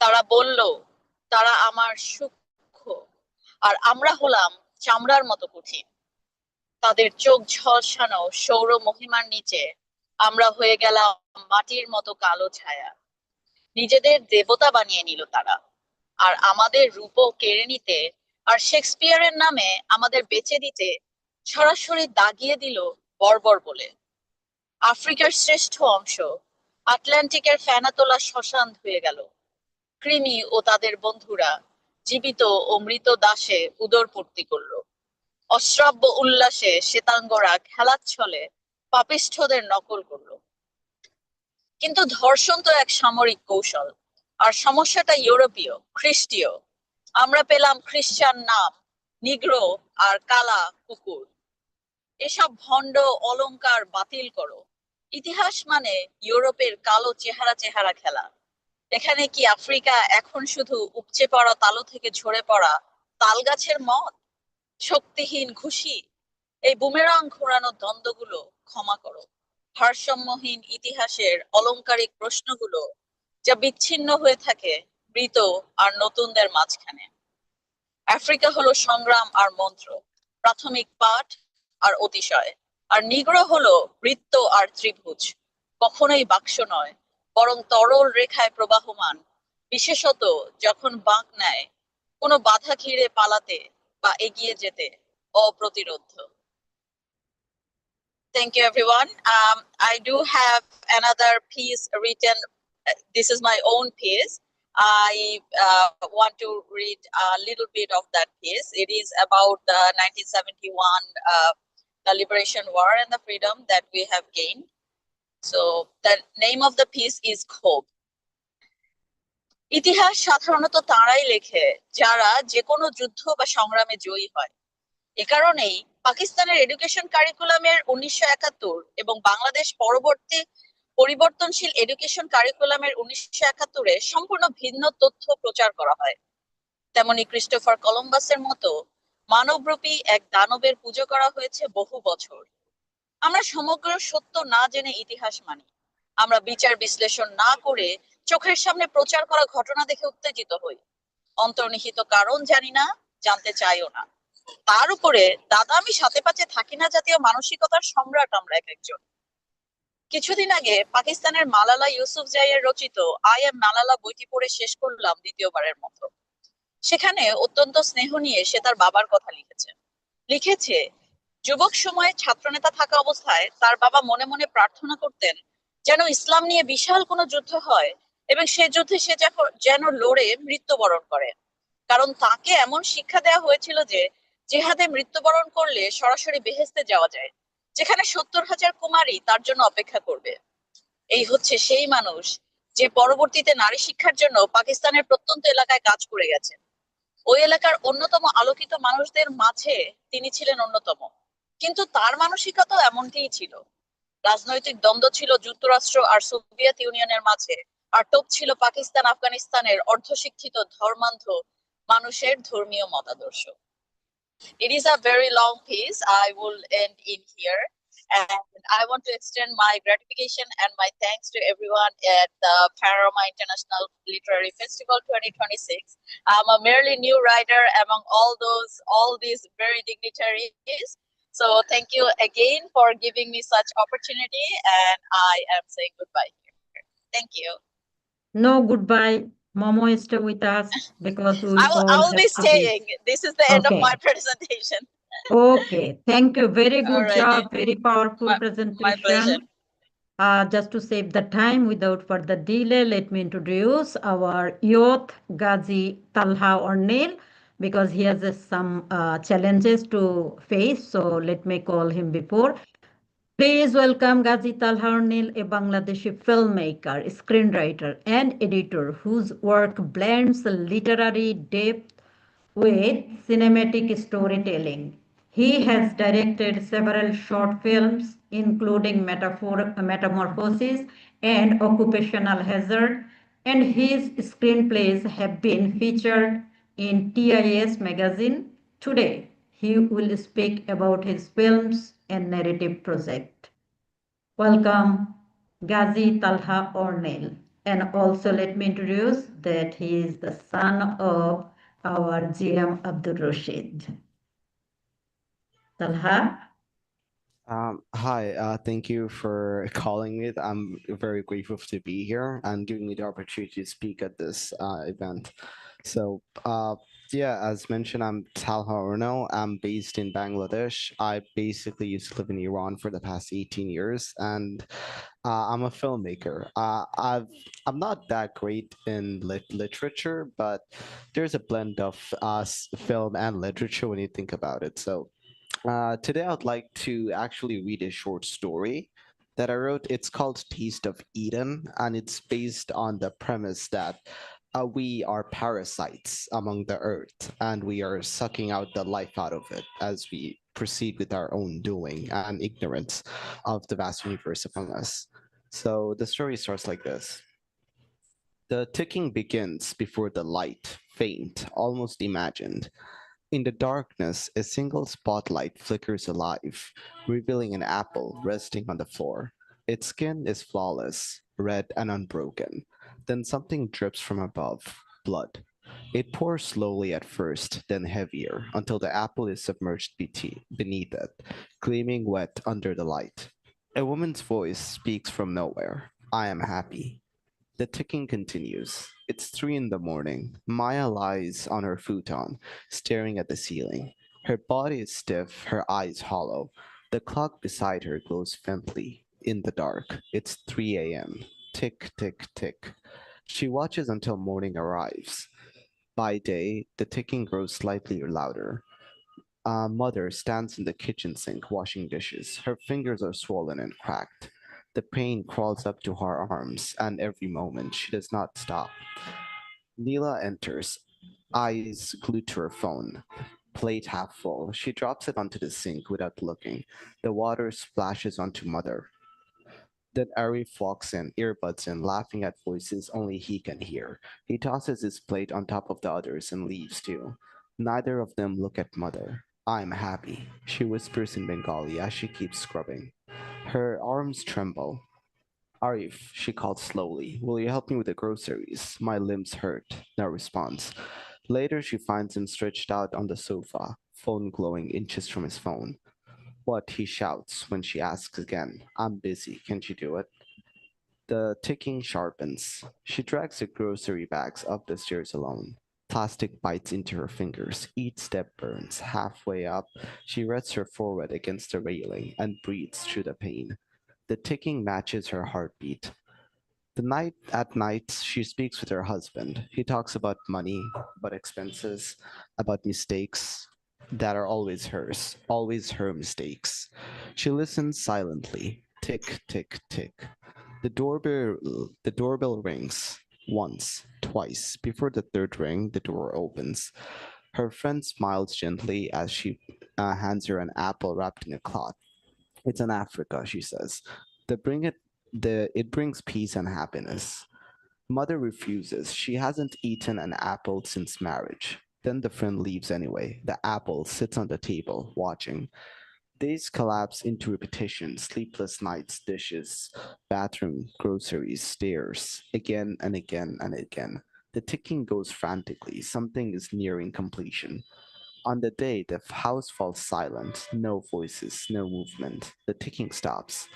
তারা বলল, তারা আমার সূক্ষ্ম, আর আমরা হলাম চামড়ার মতো কঠিন। তাদের চোখ ঝলসানো সৌর মহিমার নিচে আমরা হয়ে গেলাম মাটির মতো কালো ছায়া। নিজেদের দেবতা বানিয়ে নিল তারা, আর আমাদের রূপও কেড়ে নিতে, আর শেক্সপিয়ারের নামে আমাদের বেচে দিতে সরাসরি দাগিয়ে দিল বর্বর বলে। আফ্রিকার শ্রেষ্ঠ অংশ আটলান্টিকের ফেনাতোলা শ্মশান হয়ে গেল। কৃমি ও তাদের বন্ধুরা জীবিত ও মৃত দাসে উদরপূর্তি করল। অশ্রাব্য উল্লাসে শ্বেতাঙ্গরা খেলাচ্ছলে পাপিষ্ঠদের নকল করলো। কিন্তু ধর্ষণ তো এক সামরিক কৌশল, আর সমস্যাটা ইউরোপীয়, খ্রিস্টীয়। আমরা পেলাম খ্রিস্টান নাম, নিগ্রো আর কালা কুকুর। এসব ভণ্ড অলংকার বাতিল করো। ইতিহাস মানে ইউরোপের কালো চেহারা চেহারা খেলা। এখানে কি আফ্রিকা এখন শুধু উপচে পড়া তালু থেকে ঝরে পড়া তাল গাছের মত? শক্তিহীন ঘুষি, এই বুমেরাং ঘোরানো দ্বন্দ্বগুলো ক্ষমা করো। ভারসাম্যহীন ইতিহাসের অলংকারিক প্রশ্নগুলো যা বিচ্ছিন্ন হয়ে থাকে মৃত আর নতুনদের মাঝখানে। আফ্রিকা হলো সংগ্রাম আর মন্ত্র, প্রাথমিক পাঠ আর অতিশয়। আর নিগ্রো হলো বৃত্ত আর ত্রিভুজ, কখনোই বাক্স নয়, বরং তরল রেখায় প্রবাহমান, বিশেষত যখন বাঁক নেয়, কোনো বাধা ঘিরে পালাতে বা এগিয়ে যেতে অপ্রতিরোধ্য। Thank you, everyone. I do have another piece written. This is my own piece. I want to read a little bit of that piece. It is about the 1971 the liberation war and the freedom that we have gained. So the name of the piece is Khob. ইতিহাস সাধারণত তারাই লেখে যারা যে কোনো যুদ্ধ বা সংগ্রামে জয়ী হয়। এ কারণেই পাকিস্তানের এডুকেশন কারিকুলামের 1971 এবং বাংলাদেশ পরবর্তী পরিবর্তনশীল এডুকেশন কারিকুলামের 1971-এ সম্পূর্ণ ভিন্ন তথ্য প্রচার করা হয়। তেমনি ক্রিস্টোফার কলম্বাসের মতো মানবরূপী এক দানবের পুজো করা হয়েছে বহু বছর। আমরা সমগ্র সত্য না জেনে ইতিহাস মানি। আমরা বিচার বিশ্লেষণ না করে চোখের সামনে প্রচার করা ঘটনা দেখে উত্তেজিত হই। অন্তর্নিহিত কারণ জানি না, জানতে চাইও না। তার উপরে দাদা আমি সাথে পাচে থাকি না জাতীয় মানসিকতার সম্রাট আমরা এক একজন। কিছুদিন আগে পাকিস্তানের মালালা ইউসুফজাইয়ের রচিত আই এম মালালা বইটি পড়ে শেষ করলাম দ্বিতীয়বারের মতো। সেখানে অত্যন্ত স্নেহ নিয়ে সে তার বাবার কথা লিখেছে যুবক সময়ে ছাত্রনেতা থাকা অবস্থায় তার বাবা মনে মনে প্রার্থনা করতেন যেন ইসলাম নিয়ে বিশাল কোনো যুদ্ধ হয় এবং সে যুদ্ধে সে যেন লড়ে মৃত্যুবরণ করে। কারণ তাকে এমন শিক্ষা দেওয়া হয়েছিল যে জিহাদে মৃত্যুবরণ করলে সরাসরি বেহেশতে যাওয়া যায়, যেখানে 70,000 কুমারী তার জন্য অপেক্ষা করবে। এই হচ্ছে সেই মানুষ যে পরবর্তীতে নারী শিক্ষার জন্য পাকিস্তানের প্রত্যন্ত এলাকায় কাজ করে গেছেন। ওই এলাকার অন্যতম আলোকিত মানুষদের মাঝে তিনি ছিলেন অন্যতম। কিন্তু তার মানসিকতাও এমনটিই ছিল। রাজনৈতিক দ্বন্দ্ব ছিল যুক্তরাষ্ট্র আর সোভিয়েত ইউনিয়নের মাঝে, আর টোপ ছিল পাকিস্তান আফগানিস্তানের অর্ধশিক্ষিত ধর্মান্ধ মানুষের ধর্মীয় মতাদর্শ। It is a very long piece. I will end in here. And I want to extend my gratification and my thanks to everyone at the PANORAMA International Literary Festival 2026. I'm a merely new writer among all these very dignitaries. So thank you again for giving me such opportunity, and I am saying goodbye here. Thank you. No goodbye. Momo is still with us because we I will be have to staying. This is the end of Okay. my presentation. Okay, thank you. Very good Alrighty. job. Very powerful My presentation. pleasure. Just to save the time, without further delay, let me introduce our youth Ghazi Talha Ornil, because he has some challenges to face. So let me call him before. Please welcome Ghazi Talha Ornil, a Bangladeshi filmmaker, screenwriter, and editor whose work blends literary depth with cinematic storytelling. He has directed several short films, including Metamorphosis and Occupational Hazard, and his screenplays have been featured in TIS magazine. Today, he will speak about his films and narrative project. Welcome, Ghazi Talha Ornil. And also let me introduce that he is the son of our GM Abdul Rashid. Talha? Hi, thank you for calling me. I'm very grateful to be here and giving me the opportunity to speak at this event. So, yeah, as mentioned, I'm Talha Orno. I'm based in Bangladesh. I basically used to live in Iran for the past 18 years, and I'm a filmmaker. I'm not that great in literature, but there's a blend of film and literature when you think about it. So today, I'd like to actually read a short story that I wrote. It's called Taste of Eden, and it's based on the premise that we are parasites among the earth, and we are sucking out the life out of it as we proceed with our own doing and ignorance of the vast universe among us. So the story starts like this. The ticking begins before the light, faint, almost imagined. In the darkness, a single spotlight flickers alive, revealing an apple resting on the floor. Its skin is flawless, red and unbroken. Then something drips from above, blood. It pours slowly at first, then heavier, until the apple is submerged beneath it, gleaming wet under the light. A woman's voice speaks from nowhere. I am happy. The ticking continues. It's 3 in the morning. Maya lies on her futon, staring at the ceiling. Her body is stiff, her eyes hollow. The clock beside her glows faintly. In the dark, it's 3 a.m. Tick, tick, tick. She watches until morning arrives. By day, the ticking grows slightly louder. Mother stands in the kitchen sink washing dishes. Her fingers are swollen and cracked. The pain crawls up to her arms, and every moment she does not stop. Neela enters, eyes glued to her phone, plate half full. She drops it onto the sink without looking. The water splashes onto Mother. Then Arif walks in, earbuds in, laughing at voices only he can hear. He tosses his plate on top of the others and leaves too. Neither of them look at Mother. I'm happy, she whispers in Bengali as she keeps scrubbing. Her arms tremble. Arif, she called slowly, will you help me with the groceries? My limbs hurt. No response. Later, she finds him stretched out on the sofa, phone glowing inches from his phone. What? He shouts when she asks again. I'm busy. Can't you do it? The ticking sharpens. She drags the grocery bags up the stairs alone. Plastic bites into her fingers. Each step burns. Halfway up, she rests her forehead against the railing and breathes through the pain. The ticking matches her heartbeat. At night, she speaks with her husband. He talks about money, about expenses, about mistakes that are always hers, always her mistakes. She listens silently. Tick, tick, tick. The doorbell rings once, twice. Before the third ring, the door opens. Her friend smiles gently as she hands her an apple wrapped in a cloth. It's an Africa, she says. It brings peace and happiness. Mother refuses. She hasn't eaten an apple since marriage. Then the friend leaves anyway. The apple sits on the table, watching. Days collapse into repetition, sleepless nights, dishes, bathroom, groceries, stairs, again and again and again. The ticking goes frantically. Something is nearing completion. On the day the house falls silent, no voices, no movement, the ticking stops.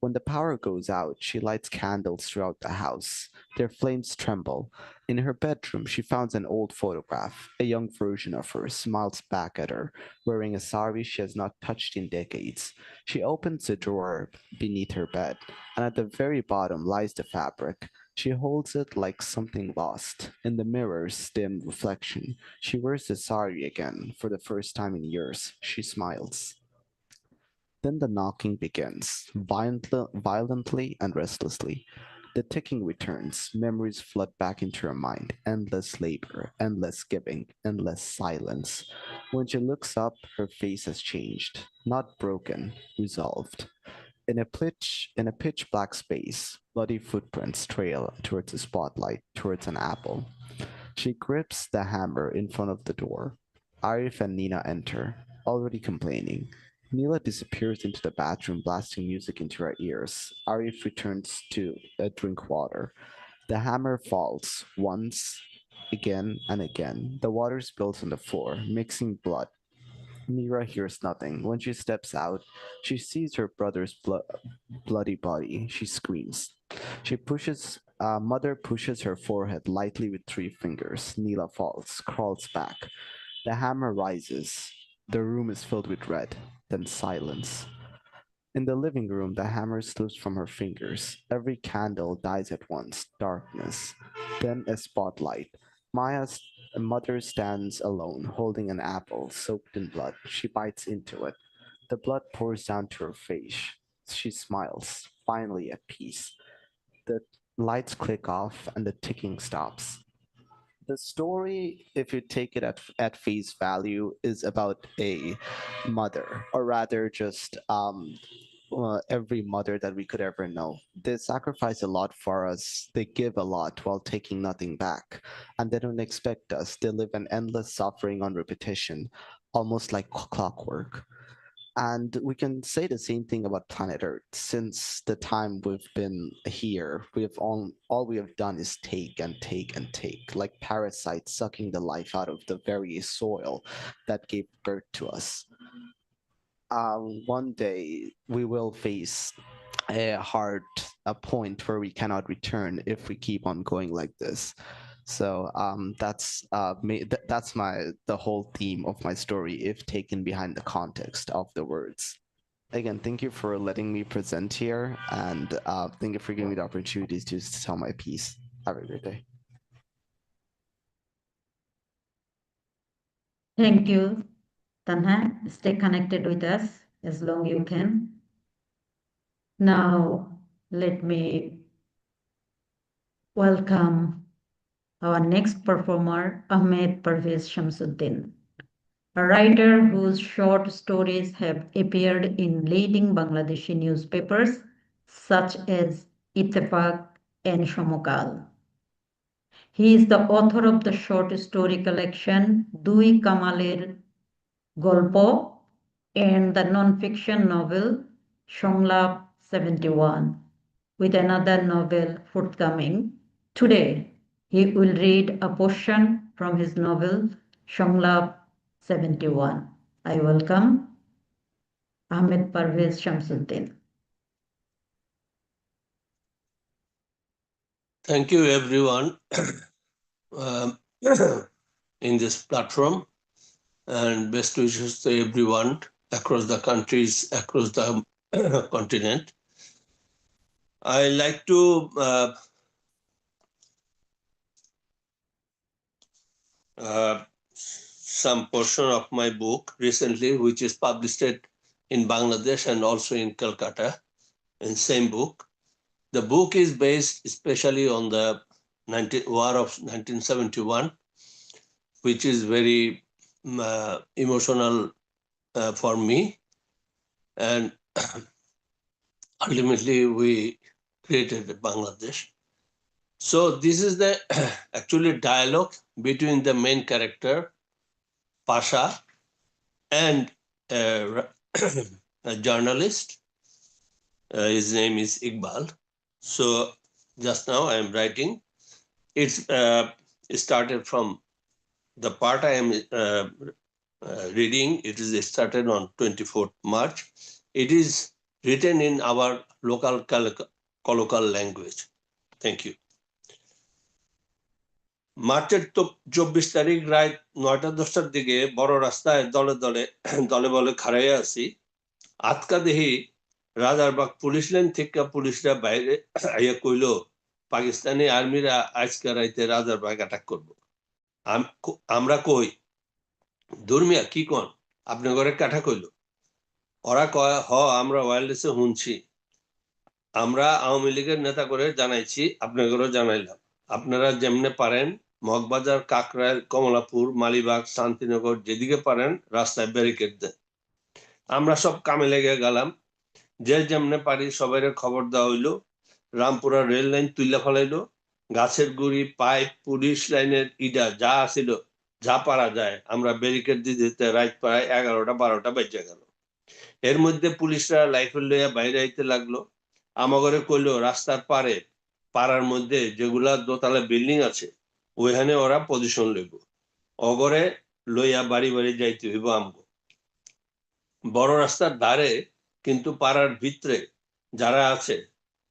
When the power goes out, she lights candles throughout the house. Their flames tremble. In her bedroom, she finds an old photograph. A young version of her smiles back at her, wearing a sari she has not touched in decades. She opens the drawer beneath her bed, and at the very bottom lies the fabric. She holds it like something lost. In the mirror's dim reflection, she wears the sari again for the first time in years. She smiles. Then the knocking begins, violently and restlessly. The ticking returns, memories flood back into her mind, endless labor, endless giving, endless silence. When she looks up, her face has changed, not broken, resolved. In a pitch black space, bloody footprints trail towards the spotlight, towards an apple. She grips the hammer in front of the door. Arif and Nina enter, already complaining. Neela disappears into the bathroom, blasting music into her ears. Arif returns to drink water. The hammer falls once, again and again. The water spills on the floor, mixing blood. Mira hears nothing. When she steps out, she sees her brother's bloody body. She screams. Mother pushes her forehead lightly with 3 fingers. Neela falls, crawls back. The hammer rises. The room is filled with red, then silence. In the living room, the hammer slips from her fingers. Every candle dies at once. Darkness. Then a spotlight. Maya's mother stands alone, holding an apple soaked in blood. She bites into it. The blood pours down to her face. She smiles, finally at peace. The lights click off and the ticking stops. The story, if you take it at face value, is about a mother, or rather just every mother that we could ever know. They sacrifice a lot for us. They give a lot while taking nothing back. And they don't expect us. They live an endless suffering on repetition, almost like clockwork. And we can say the same thing about planet Earth. Since the time we've been here, all we have done is take and take and take, like parasites sucking the life out of the very soil that gave birth to us. One day we will face a point where we cannot return if we keep on going like this. So that's the whole theme of my story, if taken behind the context of the words. Again, thank you for letting me present here, and thank you for giving me the opportunity to tell my piece. Have a great day. Thank you, Tanha. Stay connected with us as long you can. Now, let me welcome our next performer, Ahmed Parvez Shamsuddin, a writer whose short stories have appeared in leading Bangladeshi newspapers such as Itefaq and Shomokal. He is the author of the short story collection Dui Kamaler Golpo and the non-fiction novel Songlap 71, with another novel forthcoming. Today, he will read a portion from his novel Songlap 71. I welcome Ahmed Parvez Shamsuddin. Thank you, everyone, in this platform, and best wishes to everyone across the countries, across the continent. I like to some portion of my book recently, which is published in Bangladesh and also in Calcutta, in same book. The book is based especially on the War of 1971, which is very emotional for me. And ultimately, we created Bangladesh. So this is the actually dialogue between the main character, Pasha, and a journalist. His name is Iqbal. So just now I am writing. It's started from the part I am reading. It is started on 24th March. It is written in our local colloquial language. Thank you. মার্চের 24 তারিখ রাত 9:10টার দিকে বড় রাস্তায় দলে দলে বলে খাড়াইয়া আছি। আজকা দেহি রাজারবাগ পুলিশ লাইন থেকে পুলিশরা বাইরে আইয়া কইল পাকিস্তানি আর্মিরা আজকে রাইতে রাজারবাগ অ্যাটাক করবো। আমরা কই ধর্মিয়া কি কোন আপনি ঘরে কাঠা কইল? ওরা কয় আমরা ওয়্যারলেসে শুনছি, আমরা আওয়ামী লীগের নেতা করে জানাইছি, আপনাদেরও জানাইলাম। আপনারা যেমনে পারেন মগবাজার, কাকরাইল, কমলাপুর, মালিবাগ, শান্তিনগর যেদিকে পারেন রাস্তায় ব্যারিকেড দেন। আমরা সব কামে লেগে গেলাম। যে যেমনে পারি সবাই খবর দেওয়া হইলো। রামপুরা রেল লাইন তুইলা ফেলাইলো। গাছের গুড়ি, পাইপ, পুলিশ লাইনের ইটা যা আছিল, যা পারা যায় আমরা ব্যারিকেড দিয়ে দিতে রাত প্রায় 11টা-12টা বেজে গেল। এর মধ্যে পুলিশরা লাইফেল লইয়া বাইরে আইতে লাগলো। আমাগরে কইলো রাস্তার পারে পাড়ার মধ্যে যেগুলা দোতলা বিল্ডিং আছে ওইখানে ওরা পজিশন লইব, অগরে লইয়া বাড়ি বাড়ি যাইতে হইব আমগো। বড় রাস্তার ধারে কিন্তু পাড়ার ভিতরে যারা আছে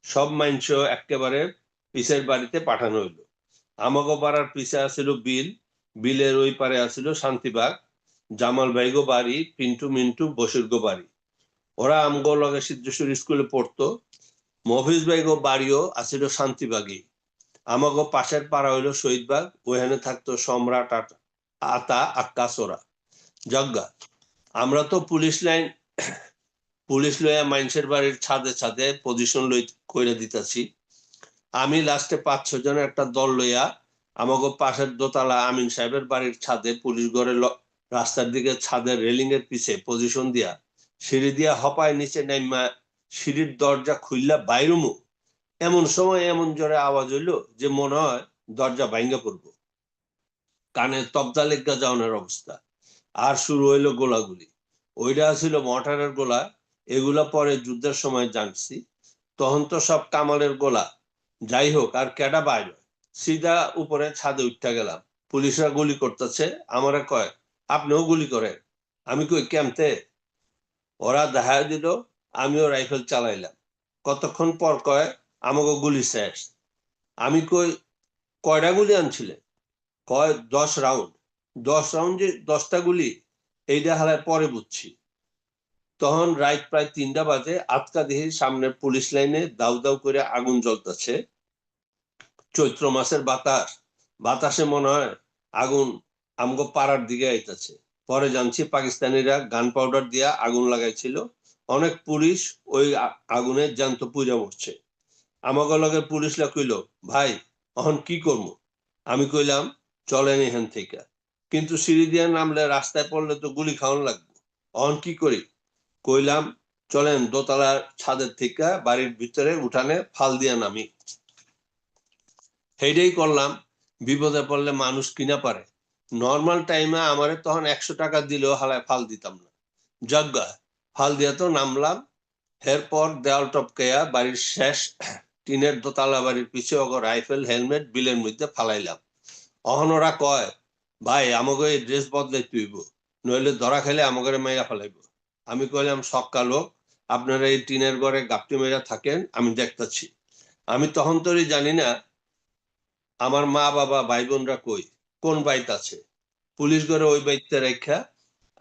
সব মাইনস একেবারে পিসের বাড়িতে পাঠানো হইলো। আমাগো পাড়ার পিছে আছিল বিল, বিলের ওই পারে আছিল শান্তিবাগ, জামাল ভাইগো বাড়ি, পিন্টু মিন্টু বসিরগো বাড়ি। ওরা আমগো লগে সিদ্ধেশ্বর স্কুলে পড়তো। মফিজ ভাইগো বাড়িও আছিল শান্তিবাগই। আমাগো পাশের পাড়া হইলো শহীদবাগ, ওইখানে থাকতো সম্রাট আতা আক্কাস ওরা। যজ্ঞা আমরা তো পুলিশ লাইন পুলিশ লইয়া মানুষের বাড়ির ছাদে ছাদে পজিশন লই কইরা দিতাছি। আমি লাস্টে 5-6 জনের একটা দল লইয়া আমাগো পাশের দোতলা আমিন সাহেবের বাড়ির ছাদে পুলিশ ঘরে রাস্তার দিকে ছাদের রেলিং এর পিছে পজিশন দিয়া সিঁড়ি দিয়া হপায় নিচে নাইমা সিঁড়ির দরজা খুললা বাইরুমু, এমন সময় এমন জোরে আওয়াজ হইলো যে মনে হয় দরজা ভাঙ্গা পড়বো। কানে তবদা লেগা যাওয়ার অবস্থা। আর শুরু হইলো গোলাগুলি। ওইটা ছিল মর্টারের গোলা, এগুলা পরে যুদ্ধের সময় জানছি। তখন তো সব কামালের গোলা। যাই হোক, আর কেডা বাইরে, সিধা উপরে ছাদে উঠতে গেলাম। পুলিশরা গুলি করতেছে, আমারে কয় আপনিও গুলি করেন। আমি কই কেমতে? ওরা দেখা দিল, আমিও রাইফেল চালাইলাম। কতক্ষণ পর কয় আমাকে গুলি শেষ। আমি কই কয়টা গুলি আনছিলেন? কয় 10 রাউন্ড। 10 রাউন্ড যে 10টা গুলি, এইটা হালায় পরে বুঝছি। তখন রাত প্রায় 3টা বাজে, আটকা দেহি সামনের পুলিশ লাইনে দাউ দাউ করে আগুন জ্বলতেছে। চৈত্র মাসের বাতাসে মনে হয় আগুন আমগো পাড়ার দিকে আইতাছে। পরে জানছি পাকিস্তানিরা গান পাউডার দিয়া আগুন লাগাইছিল। অনেক পুলিশ ওই আগুনে জ্যান্ত পুড়ে মরছে। আমাগো লগে পুলিশরা কইল, ভাই এখন কি করবো? আমি কইলাম চলেন এখান থেকে, কিন্তু সিঁড়ি দিয়া নামলে রাস্তায় পড়লে তো গুলি খাওয়ান লাগবে। এখন কি করি? কইলাম চলেন দোতলার ছাদের থেকে বাড়ির ভিতরে উঠানে ফাল দিয়া নামি। সেইটাই করলাম। বিপদে পড়লে মানুষ কিনা পারে। নর্মাল টাইমে আমারে তখন 100 টাকা দিলেও হালায় ফাল দিতাম না। যজ্ঞা ফাল দিয়া তো নামলাম। এরপর দেওয়াল টপকাইয়া বাড়ির শেষ টিনের দোতলা বাড়ির পিছে ওগো রাইফেল হেলমেট বিলের মধ্যে ফালাইলাম। অহন ওরা কয়, ভাই আমাকে এই ড্রেস বদলাই তুইব, নইলে ধরা খেলে আমাকে মেয়েরা ফেলাইব। আমি কইলাম সকালো আপনারা এই টিনের ঘরে গাপটি মেয়েরা থাকেন, আমি দেখতেছি। আমি তখন তোরই জানি না আমার মা বাবা ভাই বোনরা কই, কোন বাইত আছে। পুলিশ ঘরে ওই বাইতে রেখা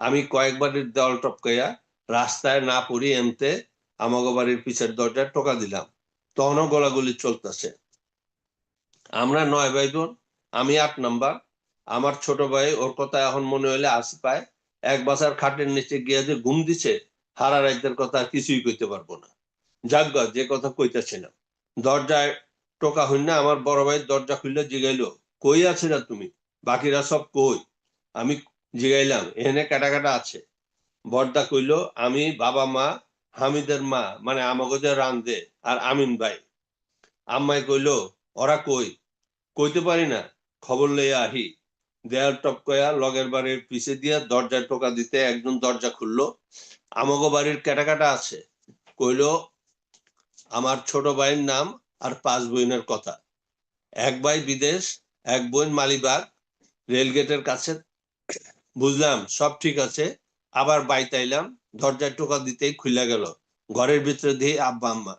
আমি কয়েকবারের দেওয়াল টপকাইয়া রাস্তায় না পড়ি এমতে আমাগো বাড়ির পিছের দরজায় টোকা দিলাম। তখনও গোলাগুলি চলতেছে। আমরা 9 ভাই বোন, আমি 8 নাম্বার। আমার ছোট ভাই, ওর কথা এখন মনে হইলে আসি পায়। এক বাসার খাটের নিচে গিয়া যে ঘুম দিছে, হারা রাইতের কথা কিছুই কইতে পারবো না। যাজ্ঞা যে কথা কইতেছিলাম, দরজায় টোকা হইন না আমার বড় ভাই দরজা খুললে জিগাইলো, কই আছিলা তুমি? বাকিরা সব কই? আমি জিগাইলাম এখানে কাটা কাটা আছে। বর্দা কইল আমি, বাবা মা, হামিদের মা মানে আমাকে যে রান্দে, আর আমিন ভাই। আম্মাই কইল ওরা কই? কইতে পারি না, খবর লইয়া আহি। দেয়াল টপকয়া লগের বাড়ির পিছে দিয়া দরজায় টোকা দিতে একজন দরজা খুললো। আমাগো বাড়ির কেটা কাটা আছে। কইল আমার ছোট ভাইয়ের নাম আর 5 বোনের কথা। এক ভাই বিদেশ, এক বোন মালিবাগ রেলগেটের কাছে। বুঝলাম সব ঠিক আছে। আবার বাইতে আইলাম, দরজায় টোকা দিতেই খুলে গেল। ঘরের ভিতরে দিয়ে আব্বা আম্মা।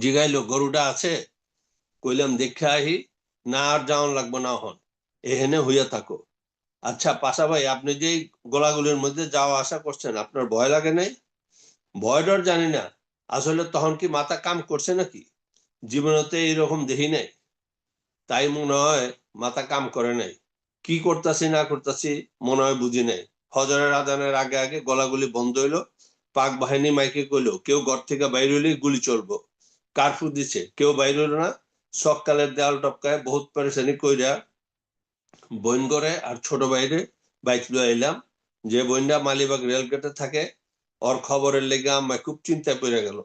জিগাইলো গরুটা আছে? কইলাম দেখে আহি। না আর যাওয়ান লাগবো না, হন এখানে হইয়া থাকো। আচ্ছা পাশা ভাই, আপনি যে গোলাগুলির মধ্যে যাওয়া আসা করছেন, আপনার ভয় লাগে নাই? ভয় ডর জানি না, আসলে তখন কি মাথা কাম করছে নাকি? জীবনতে এইরকম দেখি নাই, তাই মনে হয় মাথা কাম করে নাই। কি করতেছি না করতেছি মনে হয় বুঝি নাই। ফজরের আজানের আগে আগে গলাগুলি বন্ধ হইলো। পাক বাহিনী মাইকে কইলো কেউ ঘর থেকে বাইর হইলেই গুলি চলবো। কারফিউ দিছে, কেউ বাইর হইলো না। সকালের দেওয়াল টপকায় বহুত পরেশানি কইরা বইন করে আর ছোট বাইরে বাইক লয়ে আইলাম। যে বইনটা মালিবাগ রেলগেটে থাকে, ওর খবরের লেগে আমায় খুব চিন্তায় পড়ে গেল।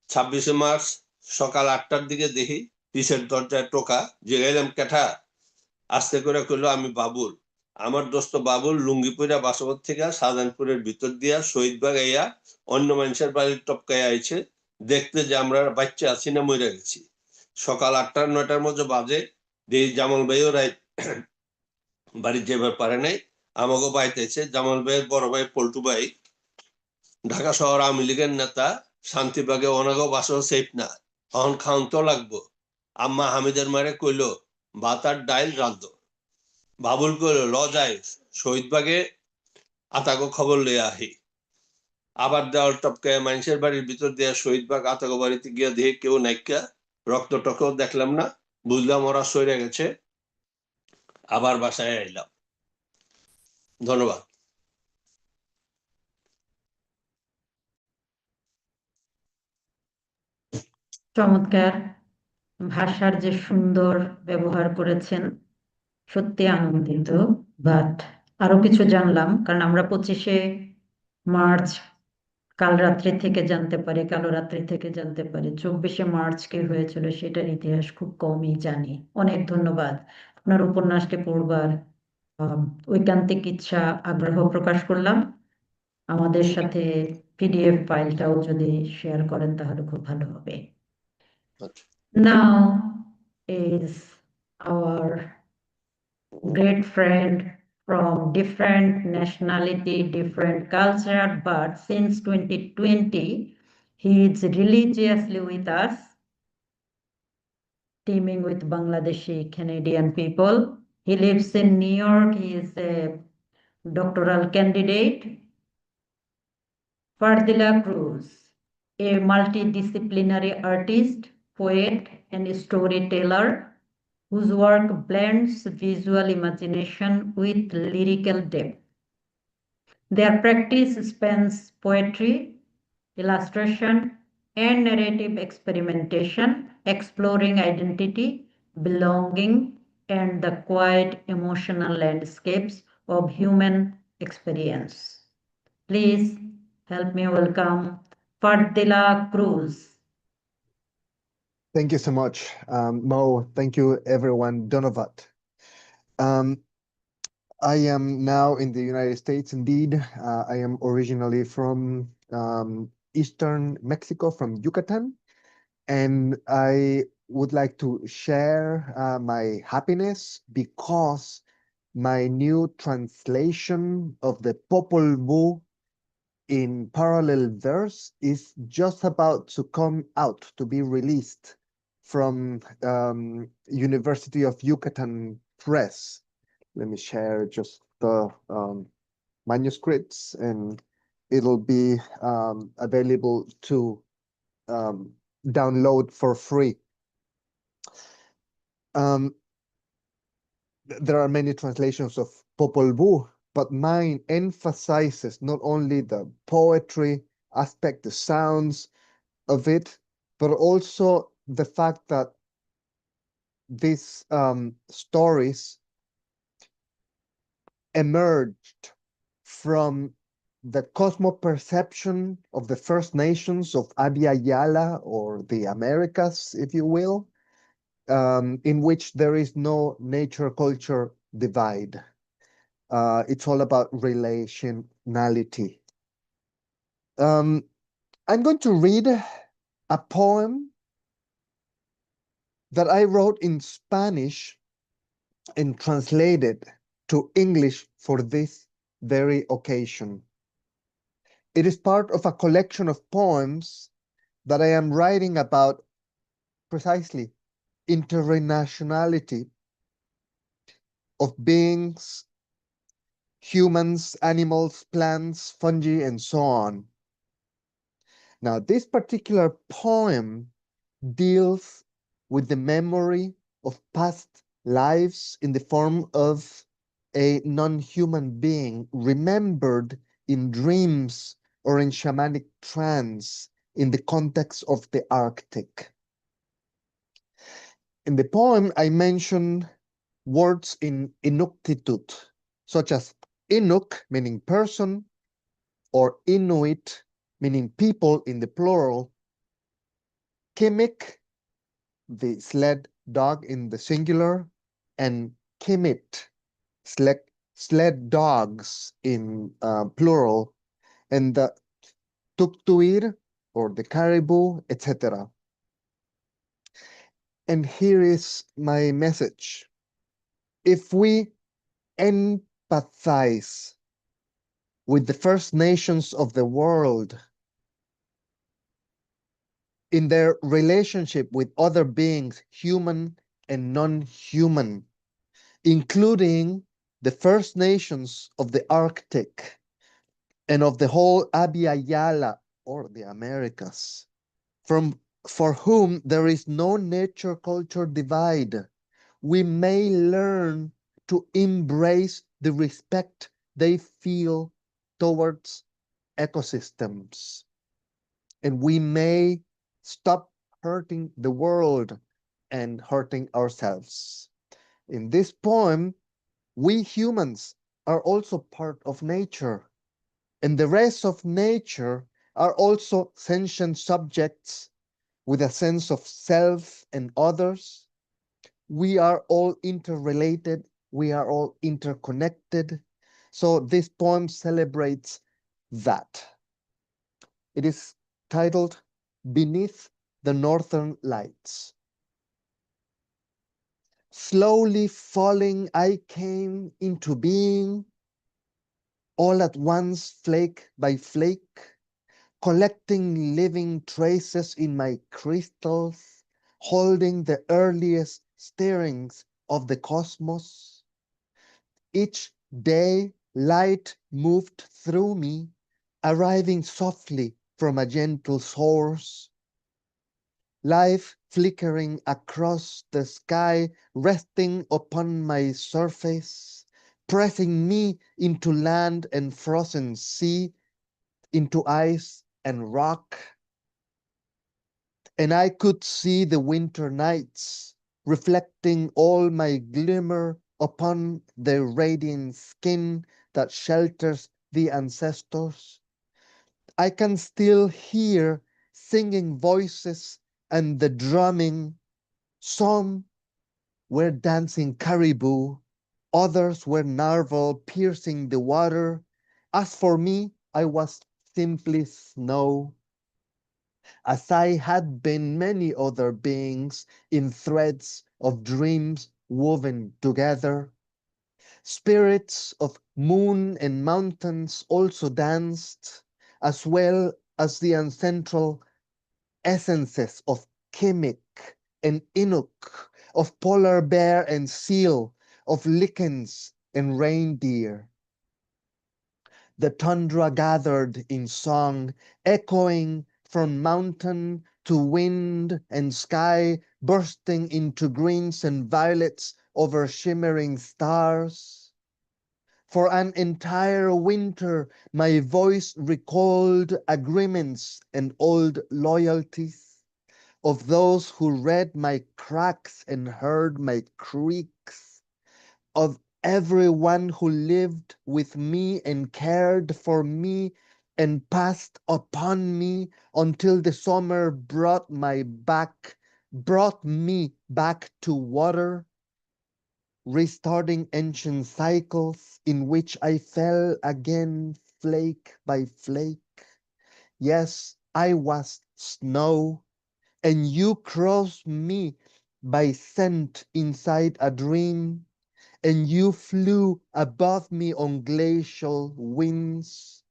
26শে মার্চ সকাল 8টার দিকে দেখি পিছের দরজায় টোকা। জিগাইলাম কেঠা? আস্তে করে কইলো আমি বাবুল। আমার দোস্ত বাবুল লুঙ্গি পইরা বাসবত থেকে শাহজাহানপুরের ভিতর দিয়া শহীদবাগ আইয়া অন্য মানুষের বাড়ির টপকায় আইছে, দেখতে যে আমরা বাচ্চা আছি না মরে গেছি। সকাল 8টা-9টার মধ্যে বাজে দিয়ে জামাল ভাইও রাইত বাড়ির যেবার পারে নাই আমাকে পাইতেছে। জামাল ভাইয়ের বড় ভাই পল্টু ভাই ঢাকা শহর আওয়ামী লীগের নেতা, শান্তিবাগে ওনাগো বাসাও সেফ না, এখন খাওন তো লাগবো। আম্মা হামিদের মারে কইল ভাত আর ডাইল রান্ধ। বাবুল কইল ল যাই শহীদবাগে আতাগো খবর লইয়া আহি। আবার দেওয়াল টপকে মানুষের বাড়ির ভিতর দিয়ে শহীদবাগ আতাগো বাড়িতে গিয়া দিয়ে কেউ নাইকা, রক্ত টকেও দেখলাম না, বুঝলাম ওরা সরে গেছে। আবার বাসায় আইলাম। ধন্যবাদ। চমৎকার ভাষার যে সুন্দর ব্যবহার করেছেন, সত্যি আনন্দিত। বাট আরো কিছু জানলাম, কারণ আমরা 25শে মার্চ কাল রাত্রি থেকে জানতে পারি, কালো রাত্রি থেকে জানতে পারি। 24শে মার্চ কি হয়েছিল সেটার ইতিহাস খুব কমই জানি। অনেক ধন্যবাদ। আপনার উপন্যাসটি পড়বার ঐকান্তিক ইচ্ছা, আগ্রহ প্রকাশ করলাম। আমাদের সাথে পিডিএফ ফাইলটাও যদি শেয়ার করেন তাহলে খুব ভালো হবে। Now is our great friend from different nationality, different culture, but since 2020, he is religiously with us, teaming with Bangladeshi Canadian people. He lives in New York. He is a doctoral candidate. Fardila Cruz, a multidisciplinary artist, poet, and storyteller whose work blends visual imagination with lyrical depth. Their practice spans poetry, illustration, and narrative experimentation, exploring identity, belonging, and the quiet emotional landscapes of human experience. Please help me welcome Fardila Cruz. Thank you so much, Mo. Thank you, everyone. Donovat. I am now in the United States, indeed. I am originally from Eastern Mexico, from Yucatan. And I would like to share my happiness because my new translation of the Popol Vuh in parallel verse is just about to come out, to be released from University of Yucatan Press. Let me share just the manuscripts, and it'll be available to download for free. There are many translations of Popol Vuh, but mine emphasizes not only the poetry aspect, the sounds of it, but also the fact that these stories emerged from the cosmo-perception of the First Nations of Abya Yala, or the Americas, if you will, in which there is no nature-culture divide. It's all about relationality. I'm going to read a poem that I wrote in Spanish and translated to English for this very occasion. It is part of a collection of poems that I am writing about precisely internationality of beings, humans, animals, plants, fungi, and so on. Now, this particular poem deals with the memory of past lives in the form of a non-human being remembered in dreams or in shamanic trance in the context of the Arctic. In the poem, I mention words in Inuktitut, such as Inuk, meaning person, or Inuit, meaning people in the plural, Kimik, the sled dog in the singular, and Kimit, sled dogs in plural, and the Tuktuir, or the caribou, etc. And here is my message. If we empathize with the First Nations of the world in their relationship with other beings, human and non-human, including the First Nations of the Arctic and of the whole Abya or the Americas, for whom there is no nature-culture divide, we may learn to embrace the respect they feel towards ecosystems. And we may stop hurting the world and hurting ourselves. In this poem, we humans are also part of nature, and the rest of nature are also sentient subjects with a sense of self and others. We are all interrelated, we are all interconnected. So this poem celebrates that. It is titled Beneath the Northern Lights. Slowly falling, I came into being, all at once, flake by flake, collecting living traces in my crystals, holding the earliest stirrings of the cosmos. Each day, light moved through me, arriving softly from a gentle source. Life flickering across the sky, resting upon my surface, pressing me into land and frozen sea, into ice and rock. And I could see the winter nights, reflecting all my glimmer upon the radiant skin that shelters the ancestors. I can still hear singing voices and the drumming. Some were dancing caribou, others were narval piercing the water. As for me, I was simply snow, as I had been many other beings in threads of dreams woven together. Spirits of moon and mountains also danced, as well as the ancestral essences of Kemek and Inuk, of polar bear and seal, of lichens and reindeer. The tundra gathered in song, echoing from mountain to wind and sky, bursting into greens and violets over shimmering stars. For an entire winter, my voice recalled agreements and old loyalties of those who read my cracks and heard my creaks, of everyone who lived with me and cared for me and passed upon me until the summer brought me back to water, restarting ancient cycles in which I fell again flake by flake. Yes, I was snow, and you crossed me by scent inside a dream, and you flew above me on glacial winds,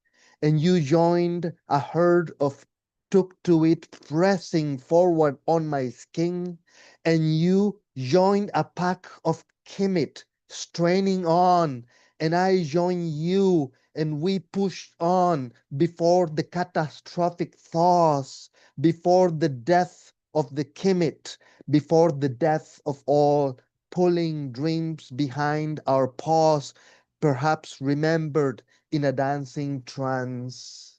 and you joined a herd of took to it pressing forward on my skin, and you joined a pack of Kemet straining on, and I joined you, and we pushed on before the catastrophic thaws, before the death of the Kemet, before the death of all, pulling dreams behind our paws, perhaps remembered in a dancing trance.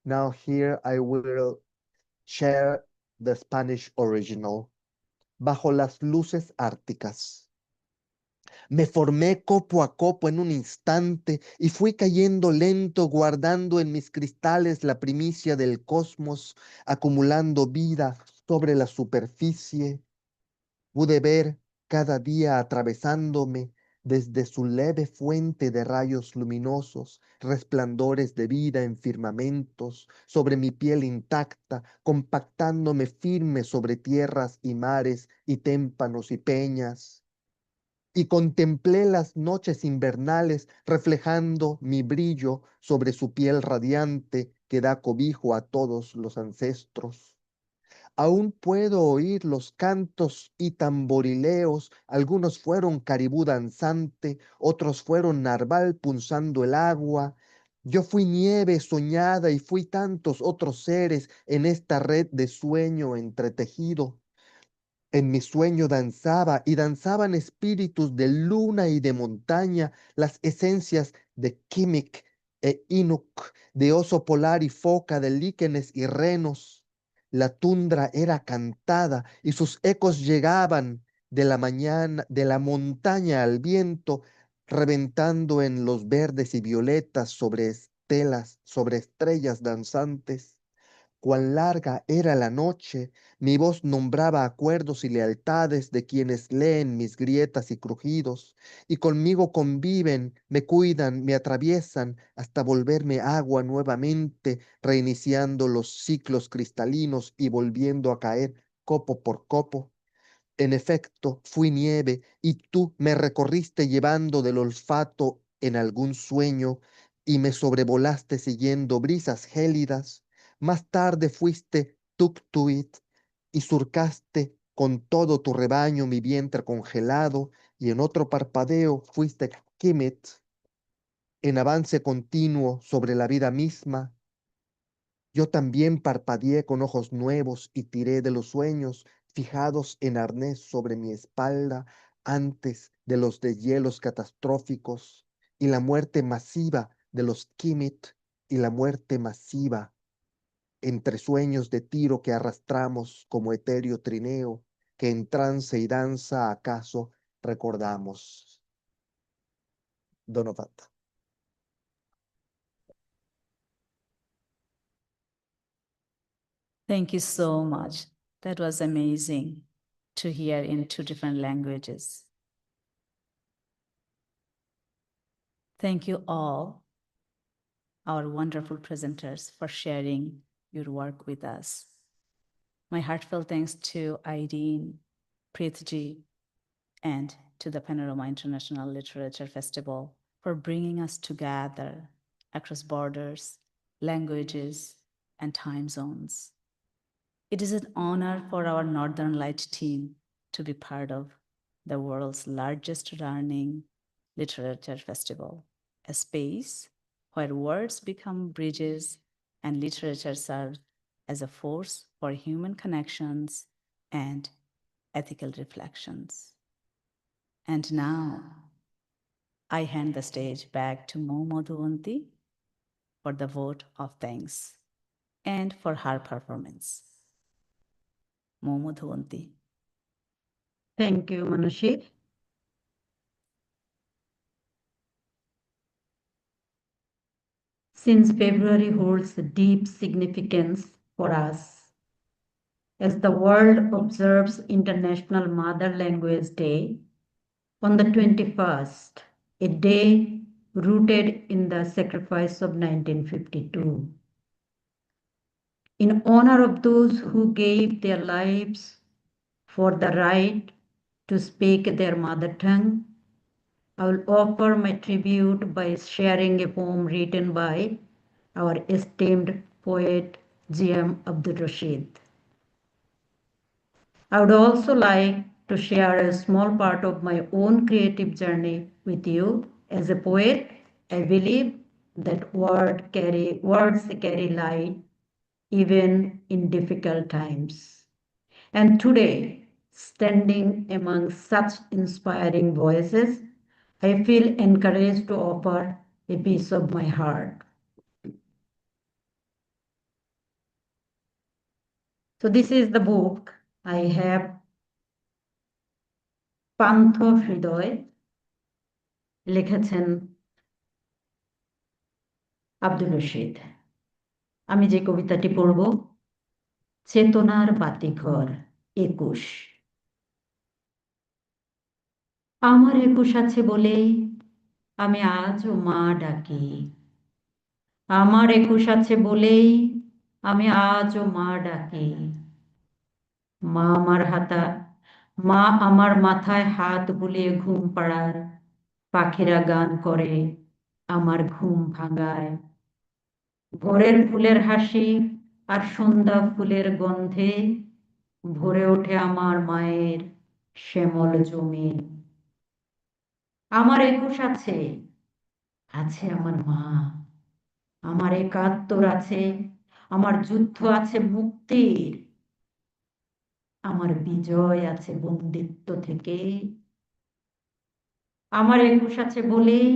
Now here I will share the Spanish original. Bajo las luces árticas. Me formé copo a copo en un instante y fui cayendo lento, guardando en mis cristales la primicia del cosmos, acumulando vida sobre la superficie. Pude ver cada día atravesándome desde su leve fuente de rayos luminosos, resplandores de vida en firmamentos, sobre mi piel intacta, compactándome firme sobre tierras y mares y témpanos y peñas. Y contemplé las noches invernales reflejando mi brillo sobre su piel radiante que da cobijo a todos los ancestros. Aún puedo oír los cantos y tamborileos, algunos fueron caribú danzante, otros fueron narval punzando el agua. Yo fui nieve soñada y fui tantos otros seres en esta red de sueño entretejido. En mi sueño danzaba y danzaban espíritus de luna y de montaña, las esencias de Kimik e Inuk, de oso polar y foca, de líquenes y renos. La tundra era cantada y sus ecos llegaban de la mañana, de la montaña al viento, reventando en los verdes y violetas sobre estelas, sobre estrellas danzantes. Cuán larga era la noche, mi voz nombraba acuerdos y lealtades de quienes leen mis grietas y crujidos, y conmigo conviven, me cuidan, me atraviesan hasta volverme agua nuevamente, reiniciando los ciclos cristalinos y volviendo a caer copo por copo. En efecto, fui nieve y tú me recorriste llevando del olfato en algún sueño y me sobrevolaste siguiendo brisas gélidas. Más tarde fuiste Tuktuit y surcaste con todo tu rebaño mi vientre congelado y en otro parpadeo fuiste Kemet en avance continuo sobre la vida misma. Yo también parpadeé con ojos nuevos y tiré de los sueños fijados en arnés sobre mi espalda antes de los deshielos catastróficos y la muerte masiva de los Kimit y la muerte masiva entre sueños de tiro que arrastramos como etéreo trineo que en trance y danza acaso recordamos. Donovat. Thank you so much. That was amazing to hear in 2 different languages. Thank you all, our wonderful presenters, for sharing your work with us. My heartfelt thanks to Aideen, Preetji, and to the Panorama International Literature Festival for bringing us together across borders, languages, and time zones. It is an honor for our Northern Light team to be part of the world's largest running literature festival, a space where words become bridges and literature serves as a force for human connections and ethical reflections. And now, I hand the stage back to Mo Madhuvanti for the vote of thanks and for her performance. Mo Madhuvanti. Thank you, Manushi. Since February holds deep significance for us, as the world observes International Mother Language Day on the 21st, a day rooted in the sacrifice of 1952. In honor of those who gave their lives for the right to speak their mother tongue, I will offer my tribute by sharing a poem written by our esteemed poet G.M. Abdul Rashid. I would also like to share a small part of my own creative journey with you. As a poet, I believe that words carry light even in difficult times. And today, standing among such inspiring voices, I feel encouraged to offer a piece of my heart. So this is the book I have, পান্থ হৃদয়, লিখেছেন আব্দুল রশিদ। আমি যে কবিতাটি পড়ব, চেতনার বাতিঘর 21। আমার 21 আছে বলেই আমি আজও মা ডাকি। আমার 21 আছে বলেই আমি আজও মা ডাকি। মা আমার মা আমার মাথায় হাত বুলিয়ে ঘুম পাড়ায়, পাখিরা গান করে আমার ঘুম ভাঙায়। ভোরের ফুলের হাসি আর সন্ধ্যা ফুলের গন্ধে ভরে ওঠে আমার মায়ের শ্যামল জমি। আমার 21 আছে, আছে আমার মা। আমার 71 আছে, আমার যুদ্ধ আছে মুক্তির। আমার বিজয় আছে বন্দিত্ব থেকে। আমার 21 আছে বলেই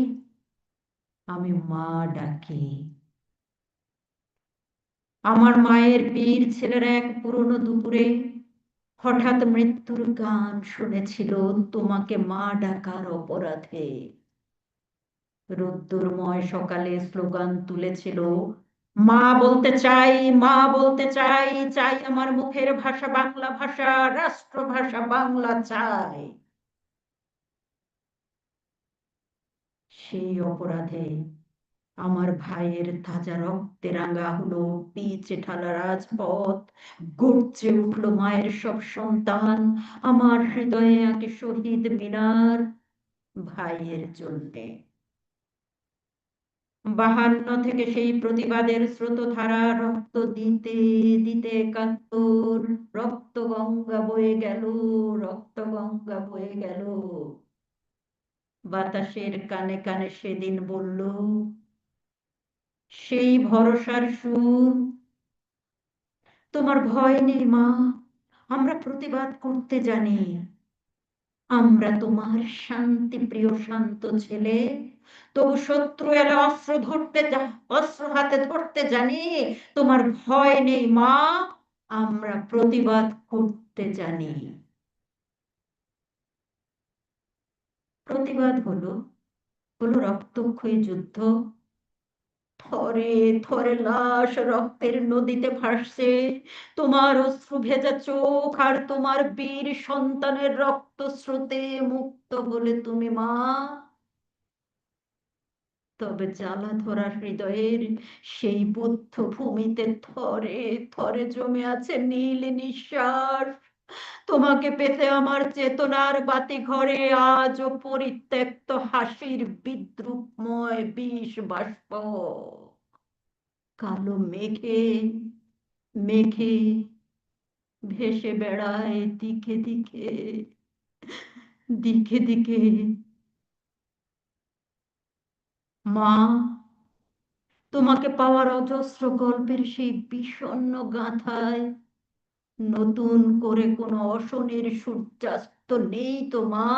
আমি মা ডাকি। আমার মায়ের বীর ছেলেরা এক পুরনো দুপুরে হঠাৎ মৃত্যুর গান শুনেছিল তোমাকে মা ডাকার অপরাধে। রোদ্দুরময় সকালে স্লোগান তুলেছিল, মা বলতে চাই, মা বলতে চাই, চাই আমার মুখের ভাষা বাংলা ভাষা, রাষ্ট্রভাষা বাংলা চাই। সেই অপরাধে আমার ভাইয়ের তাজা রক্তে রাঙা হলো পিচ ঢালা রাজপথ। গর্জে উঠলো মায়ের সব সন্তান, আমার হৃদয়ে আঁকে শহীদ মিনার ভাইয়ের জন্যে। 52 থেকে সেই প্রতিবাদের স্রোতধারা রক্ত দিতে দিতে 71, রক্ত গঙ্গা বয়ে গেল, রক্ত গঙ্গা বয়ে গেল। বাতাসের কানে কানে সেদিন বলল সেই ভরসার সুর, তোমার ভয় নেই মা, আমরা প্রতিবাদ করতে জানি। আমরা তোমার শান্তি প্রিয় শান্ত ছেলে, তবু শত্রু এলে অস্ত্র হাতে ধরতে জানি। তোমার ভয় নেই মা, আমরা প্রতিবাদ করতে জানি। প্রতিবাদ হলো রক্তক্ষয়ী যুদ্ধ। থরে থরে লাশ রক্তের নদীতে ভাসছে, তোমার অশ্রু ভেজা চোখ আর তোমার বীর সন্তানের রক্ত স্রোতে মুক্ত হলে তুমি মা। তবে জ্বালা ধরা হৃদয়ের সেই বুদ্ধ ভূমিতে থরে থরে জমে আছে নীল নিঃশ্বাস। তোমাকে পেতে আমার চেতনার বাতি ঘরে আজও পরিত্যক্ত হাসির বিদ্রুপময় বিষ বাষ্প। কালো মেঘে মেঘে ভেসে বেড়ায় দিকে দিকে দিকে দিকে। মা, তোমাকে পাওয়ার অজস্র গল্পের সেই বিষণ্ণ গাথায় নতুন করে কোনো অশনির সূর্যাস্ত নেই তো মা।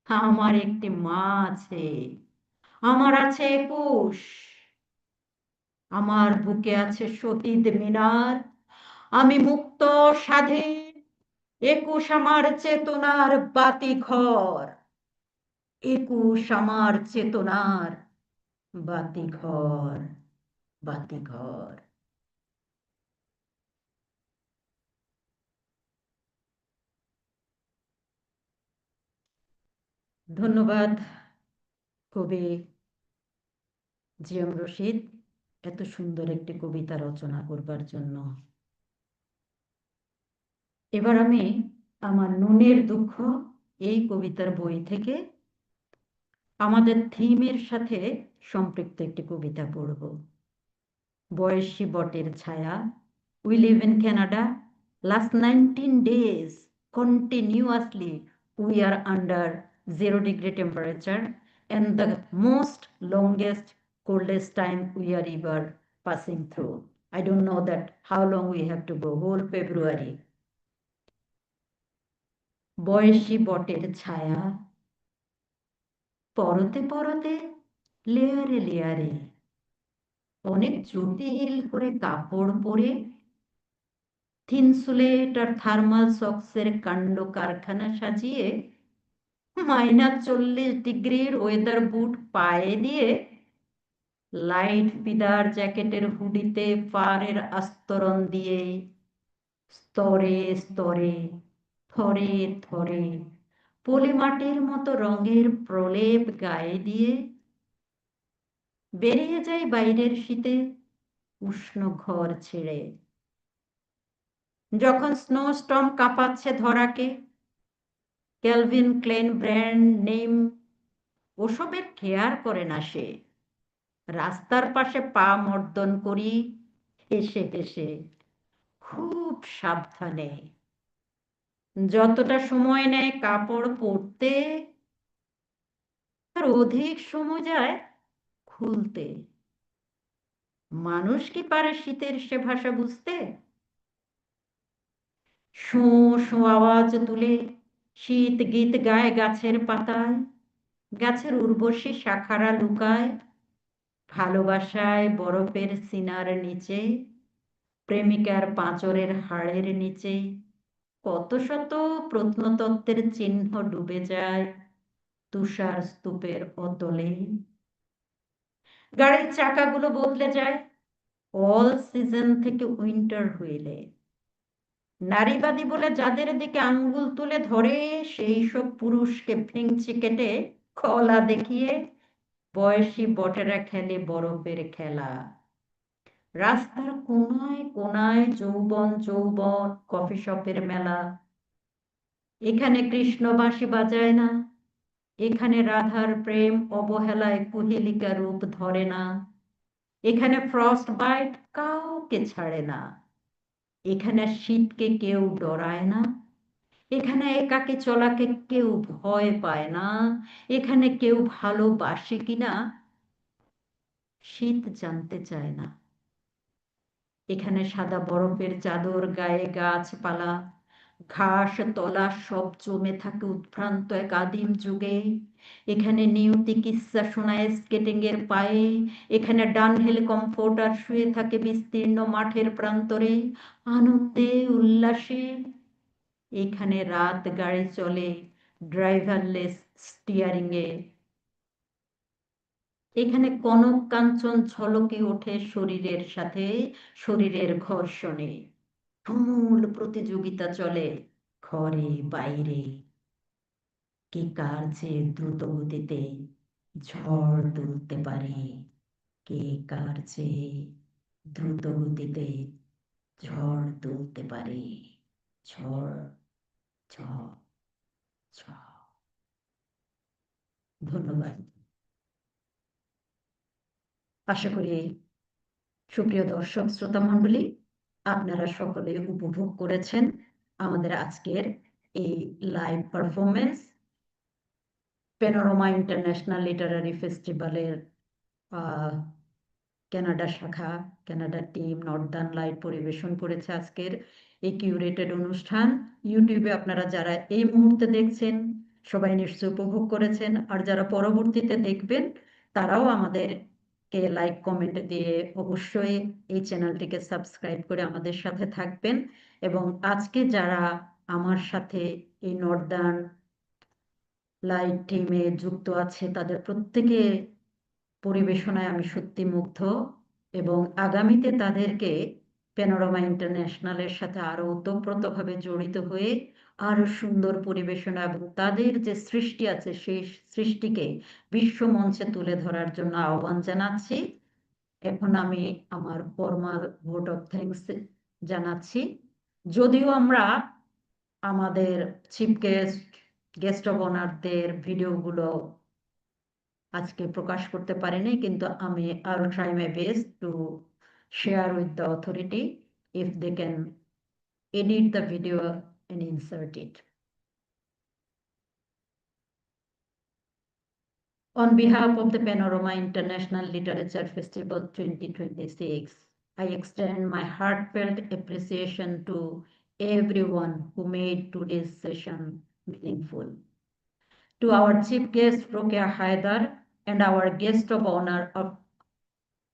আমার একটি মা আছে, আমার আছে 21। আমার বুকে আছে শহীদ মিনার, আমি মুক্ত স্বাধীন। 21 আমার চেতনার বাতি ঘর, 21 আমার চেতনার বাতি ঘর, বাতি ঘর। ধন্যবাদ কবি জিএম রশিদ এত সুন্দর একটি কবিতা রচনা করবার জন্য। এবার আমি আমার নুনের দুঃখ এই কবিতার বই থেকে আমাদের থিমের সাথে সম্পৃক্ত একটি কবিতা পড়ব। বয়সী বটের ছায়া। We live in Canada. Last 19 days continuously we are under 0-degree temperature, and the most longest coldest time we are ever passing through. I don't know that how long we have to go, whole February. বয়সী বটের ছায়া, পরতে পরতে লেয়ারে লেয়ারে অনেক জটিল করে কাপড় পরে থিনসুলেট আর থার্মাল সক্সের কাণ্ড কারখানা সাজিয়ে -40 ডিগ্রির ওয়েদার বুট পায়ে দিয়ে লাইট পিদার জ্যাকেটের হুডিতে ফারের আস্তরণ দিয়ে স্তরে স্তরে থরে থরে পলিমাটির মতো রঙের প্রলেপ গায়ে দিয়ে বেরিয়ে যাই বাইরের শীতে উষ্ণ ঘর ছেড়ে। যখন স্নোস্টর্ম কাঁপাচ্ছে ধরাকে, ক্যালভিন ক্লেন ব্র্যান্ড নেম ওসবের কেয়ার করে না সে। রাস্তার পাশে পা মর্দন করি হেসে হেসে, খুব সাবধানে। যতটা সময় নেয় কাপড় পরতে, আর অধিক সময় যায় খুলতে। মানুষ কি পারে শীতের সে ভাষা বুঝতে? শোঁ শোঁ আওয়াজ তুলে শীত গীত গায় গাছের পাতায়, গাছের উর্বশী শাখারা লুকায় ভালোবাসায় বরফের সিনার নিচে, প্রেমিকার পাঁচরের হাড়ের নিচে কত শত প্রত্নতত্ত্বের চিহ্ন ডুবে যায় তুষার স্তূপের অতলে। গাড়ির চাকাগুলো বদলে যায় অল সিজন থেকে উইন্টার হুইলে। নারীবাদী বলে যাদের দিকে আঙ্গুল তুলে ধরে, সেই সব পুরুষকে ভেঙচি কেটে কলা দেখিয়ে বয়সী বটেরা খেলে বরফের খেলা। রাস্তার কোনায় কোনায় যৌবন যৌবন কফি শপের মেলা। এখানে কৃষ্ণ বাঁশি বাজায় না, এখানে রাধার প্রেম অবহেলায় কুহেলিকা রূপ ধরে না, এখানে ফ্রস্ট বাইট কাউকে ছাড়ে না, এখানে শীতকে কেউ ডরায় না, এখানে একাকে চলাকে কেউ ভয় পায় না, এখানে কেউ ভালোবাসে কিনা শীত জানতে চায় না। এখানে সাদা বরফের চাদর গায়ে গাছপালা, ঘাস তলা সব জমে থাকে উদ্ভ্রান্ত এক আদিম যুগে। এখানে নিয়তি কিস্সা শোনায় স্কেটিং এর পায়ে, এখানে ডানহিল কমফোর্টার শুয়ে থাকে বিস্তীর্ণ মাঠের প্রান্তরে আনন্দে উল্লাসে। এখানে রাত গাড়ি চলে ড্রাইভারলেস স্টিয়ারিং এ। এখানে কনক কাঞ্চন ঝলকে ওঠে শরীরের সাথে শরীরের ঘর্ষণে। তুমুল প্রতিযোগিতা চলে ঘরে বাইরে, কে কার চেয়ে দ্রুত গতিতে ঝড় তুলতে পারে, কে কার চেয়ে দ্রুত গতিতে ঝড় তুলতে পারে। ঝড় ঝড় ঝড়। ধন্যবাদ। আশা করি সুপ্রিয় দর্শক শ্রোতা মণ্ডলী, আপনারা সকলে উপভোগ করেছেন আমাদের আজকের এই live performance Panorama International literary ফেস্টিভ্যালের কানাডা শাখা, কানাডা টিম নর্দার্ন লাইট পরিবেশন করেছে আজকের এই কিউরেটেড অনুষ্ঠান। ইউটিউবে আপনারা যারা এই মুহূর্তে দেখছেন সবাই নিশ্চয়ই উপভোগ করেছেন, আর যারা পরবর্তীতে দেখবেন তারাও আমাদেরকে লাইক কমেন্ট দিয়ে অবশ্যই এই চ্যানেলটিকে সাবস্ক্রাইব করে আমাদের সাথে থাকবেন। এবং আজকে যারা আমার সাথে এই নর্দার্ন লাইট টিমে যুক্ত আছে তাদের প্রত্যেকে পরিবেশনায় আমি সত্যি মুগ্ধ, এবং আগামীতে তাদেরকে প্যানোরামা ইন্টারন্যাশনালের সাথে আরো ওতপ্রোতভাবে জড়িত হয়ে আরো সুন্দর পরিবেশনা এবং তাদের যে সৃষ্টি আছে সেই সৃষ্টিকে বিশ্ব মঞ্চে তুলে ধরার জন্য আহ্বান জানাচ্ছি। এখন আমি আমার ফরমাল ভোট অফ থ্যাঙ্কস জানাচ্ছি। যদিও আমরা আমাদের চিফ গেস্ট অফ অনারদের ভিডিওগুলো আজকে প্রকাশ করতে পারিনি, কিন্তু আমি I will try my best to share with the authority if they can edit the video and insert it. On behalf of the Panorama International Literature Festival 2026, I extend my heartfelt appreciation to everyone who made today's session meaningful. To our chief guest, Rokia Haidar, and our guest of honor of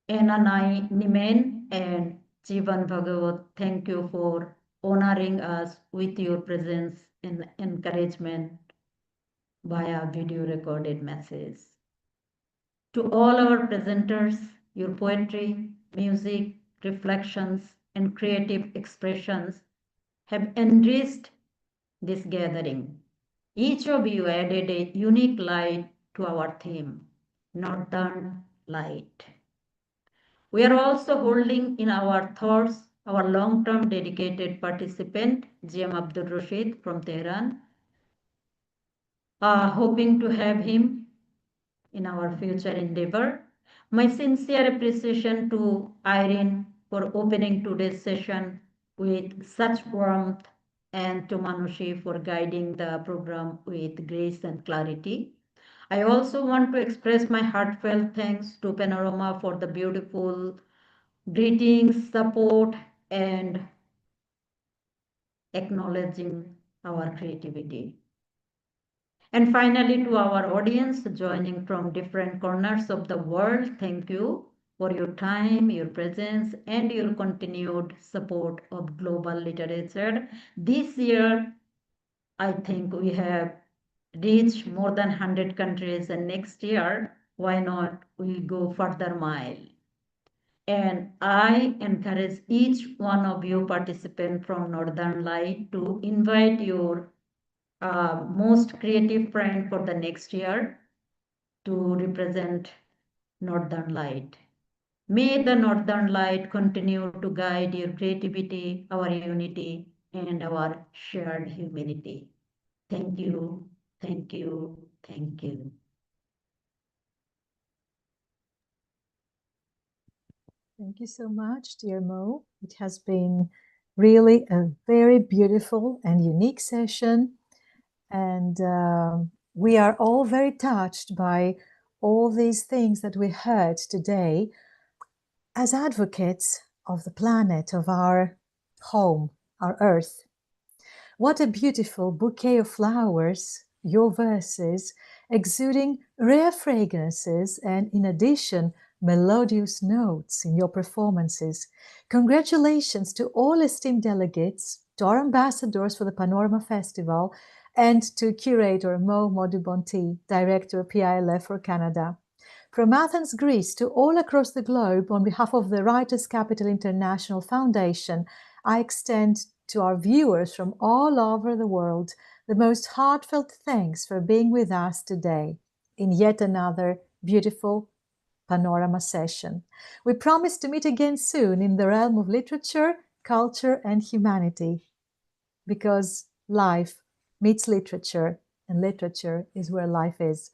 Enanai Nimen and Jivan Bhagavat, thank you for honoring us with your presence and encouragement via video recorded message. To all our presenters, your poetry, music, reflections, and creative expressions have enriched this gathering. Each of you added a unique light to our theme, Northern Light. We are also holding in our thoughts our long-term dedicated participant, GM Abdul Rashid from Tehran, hoping to have him in our future endeavor. My sincere appreciation to Irene for opening today's session with such warmth and to Manushi for guiding the program with grace and clarity. I also want to express my heartfelt thanks to Panorama for the beautiful greetings, support, and acknowledging our creativity. And finally, to our audience joining from different corners of the world, thank you for your time, your presence, and your continued support of global literature. This year, I think we have reached more than 100 countries, and next year, why not we go further mile? And I encourage each one of you participants from Northern Light to invite your most creative friend for the next year to represent Northern Light. May the Northern Light continue to guide your creativity, our unity, and our shared humanity. Thank you, thank you, thank you. Thank you so much, dear Mo. It has been really a very beautiful and unique session. And we are all very touched by all these things that we heard today as advocates of the planet, of our home, our Earth. What a beautiful bouquet of flowers, your verses, exuding rare fragrances and, in addition, melodious notes in your performances. Congratulations to all esteemed delegates, to our ambassadors for the Panorama Festival, and to curator Mo Modibonti, director PILF for Canada. From Athens, Greece, to all across the globe, on behalf of the Writers' Capital International Foundation, I extend to our viewers from all over the world the most heartfelt thanks for being with us today in yet another beautiful Panorama session. We promise to meet again soon in the realm of literature, culture, and humanity, because life meets literature, and literature is where life is.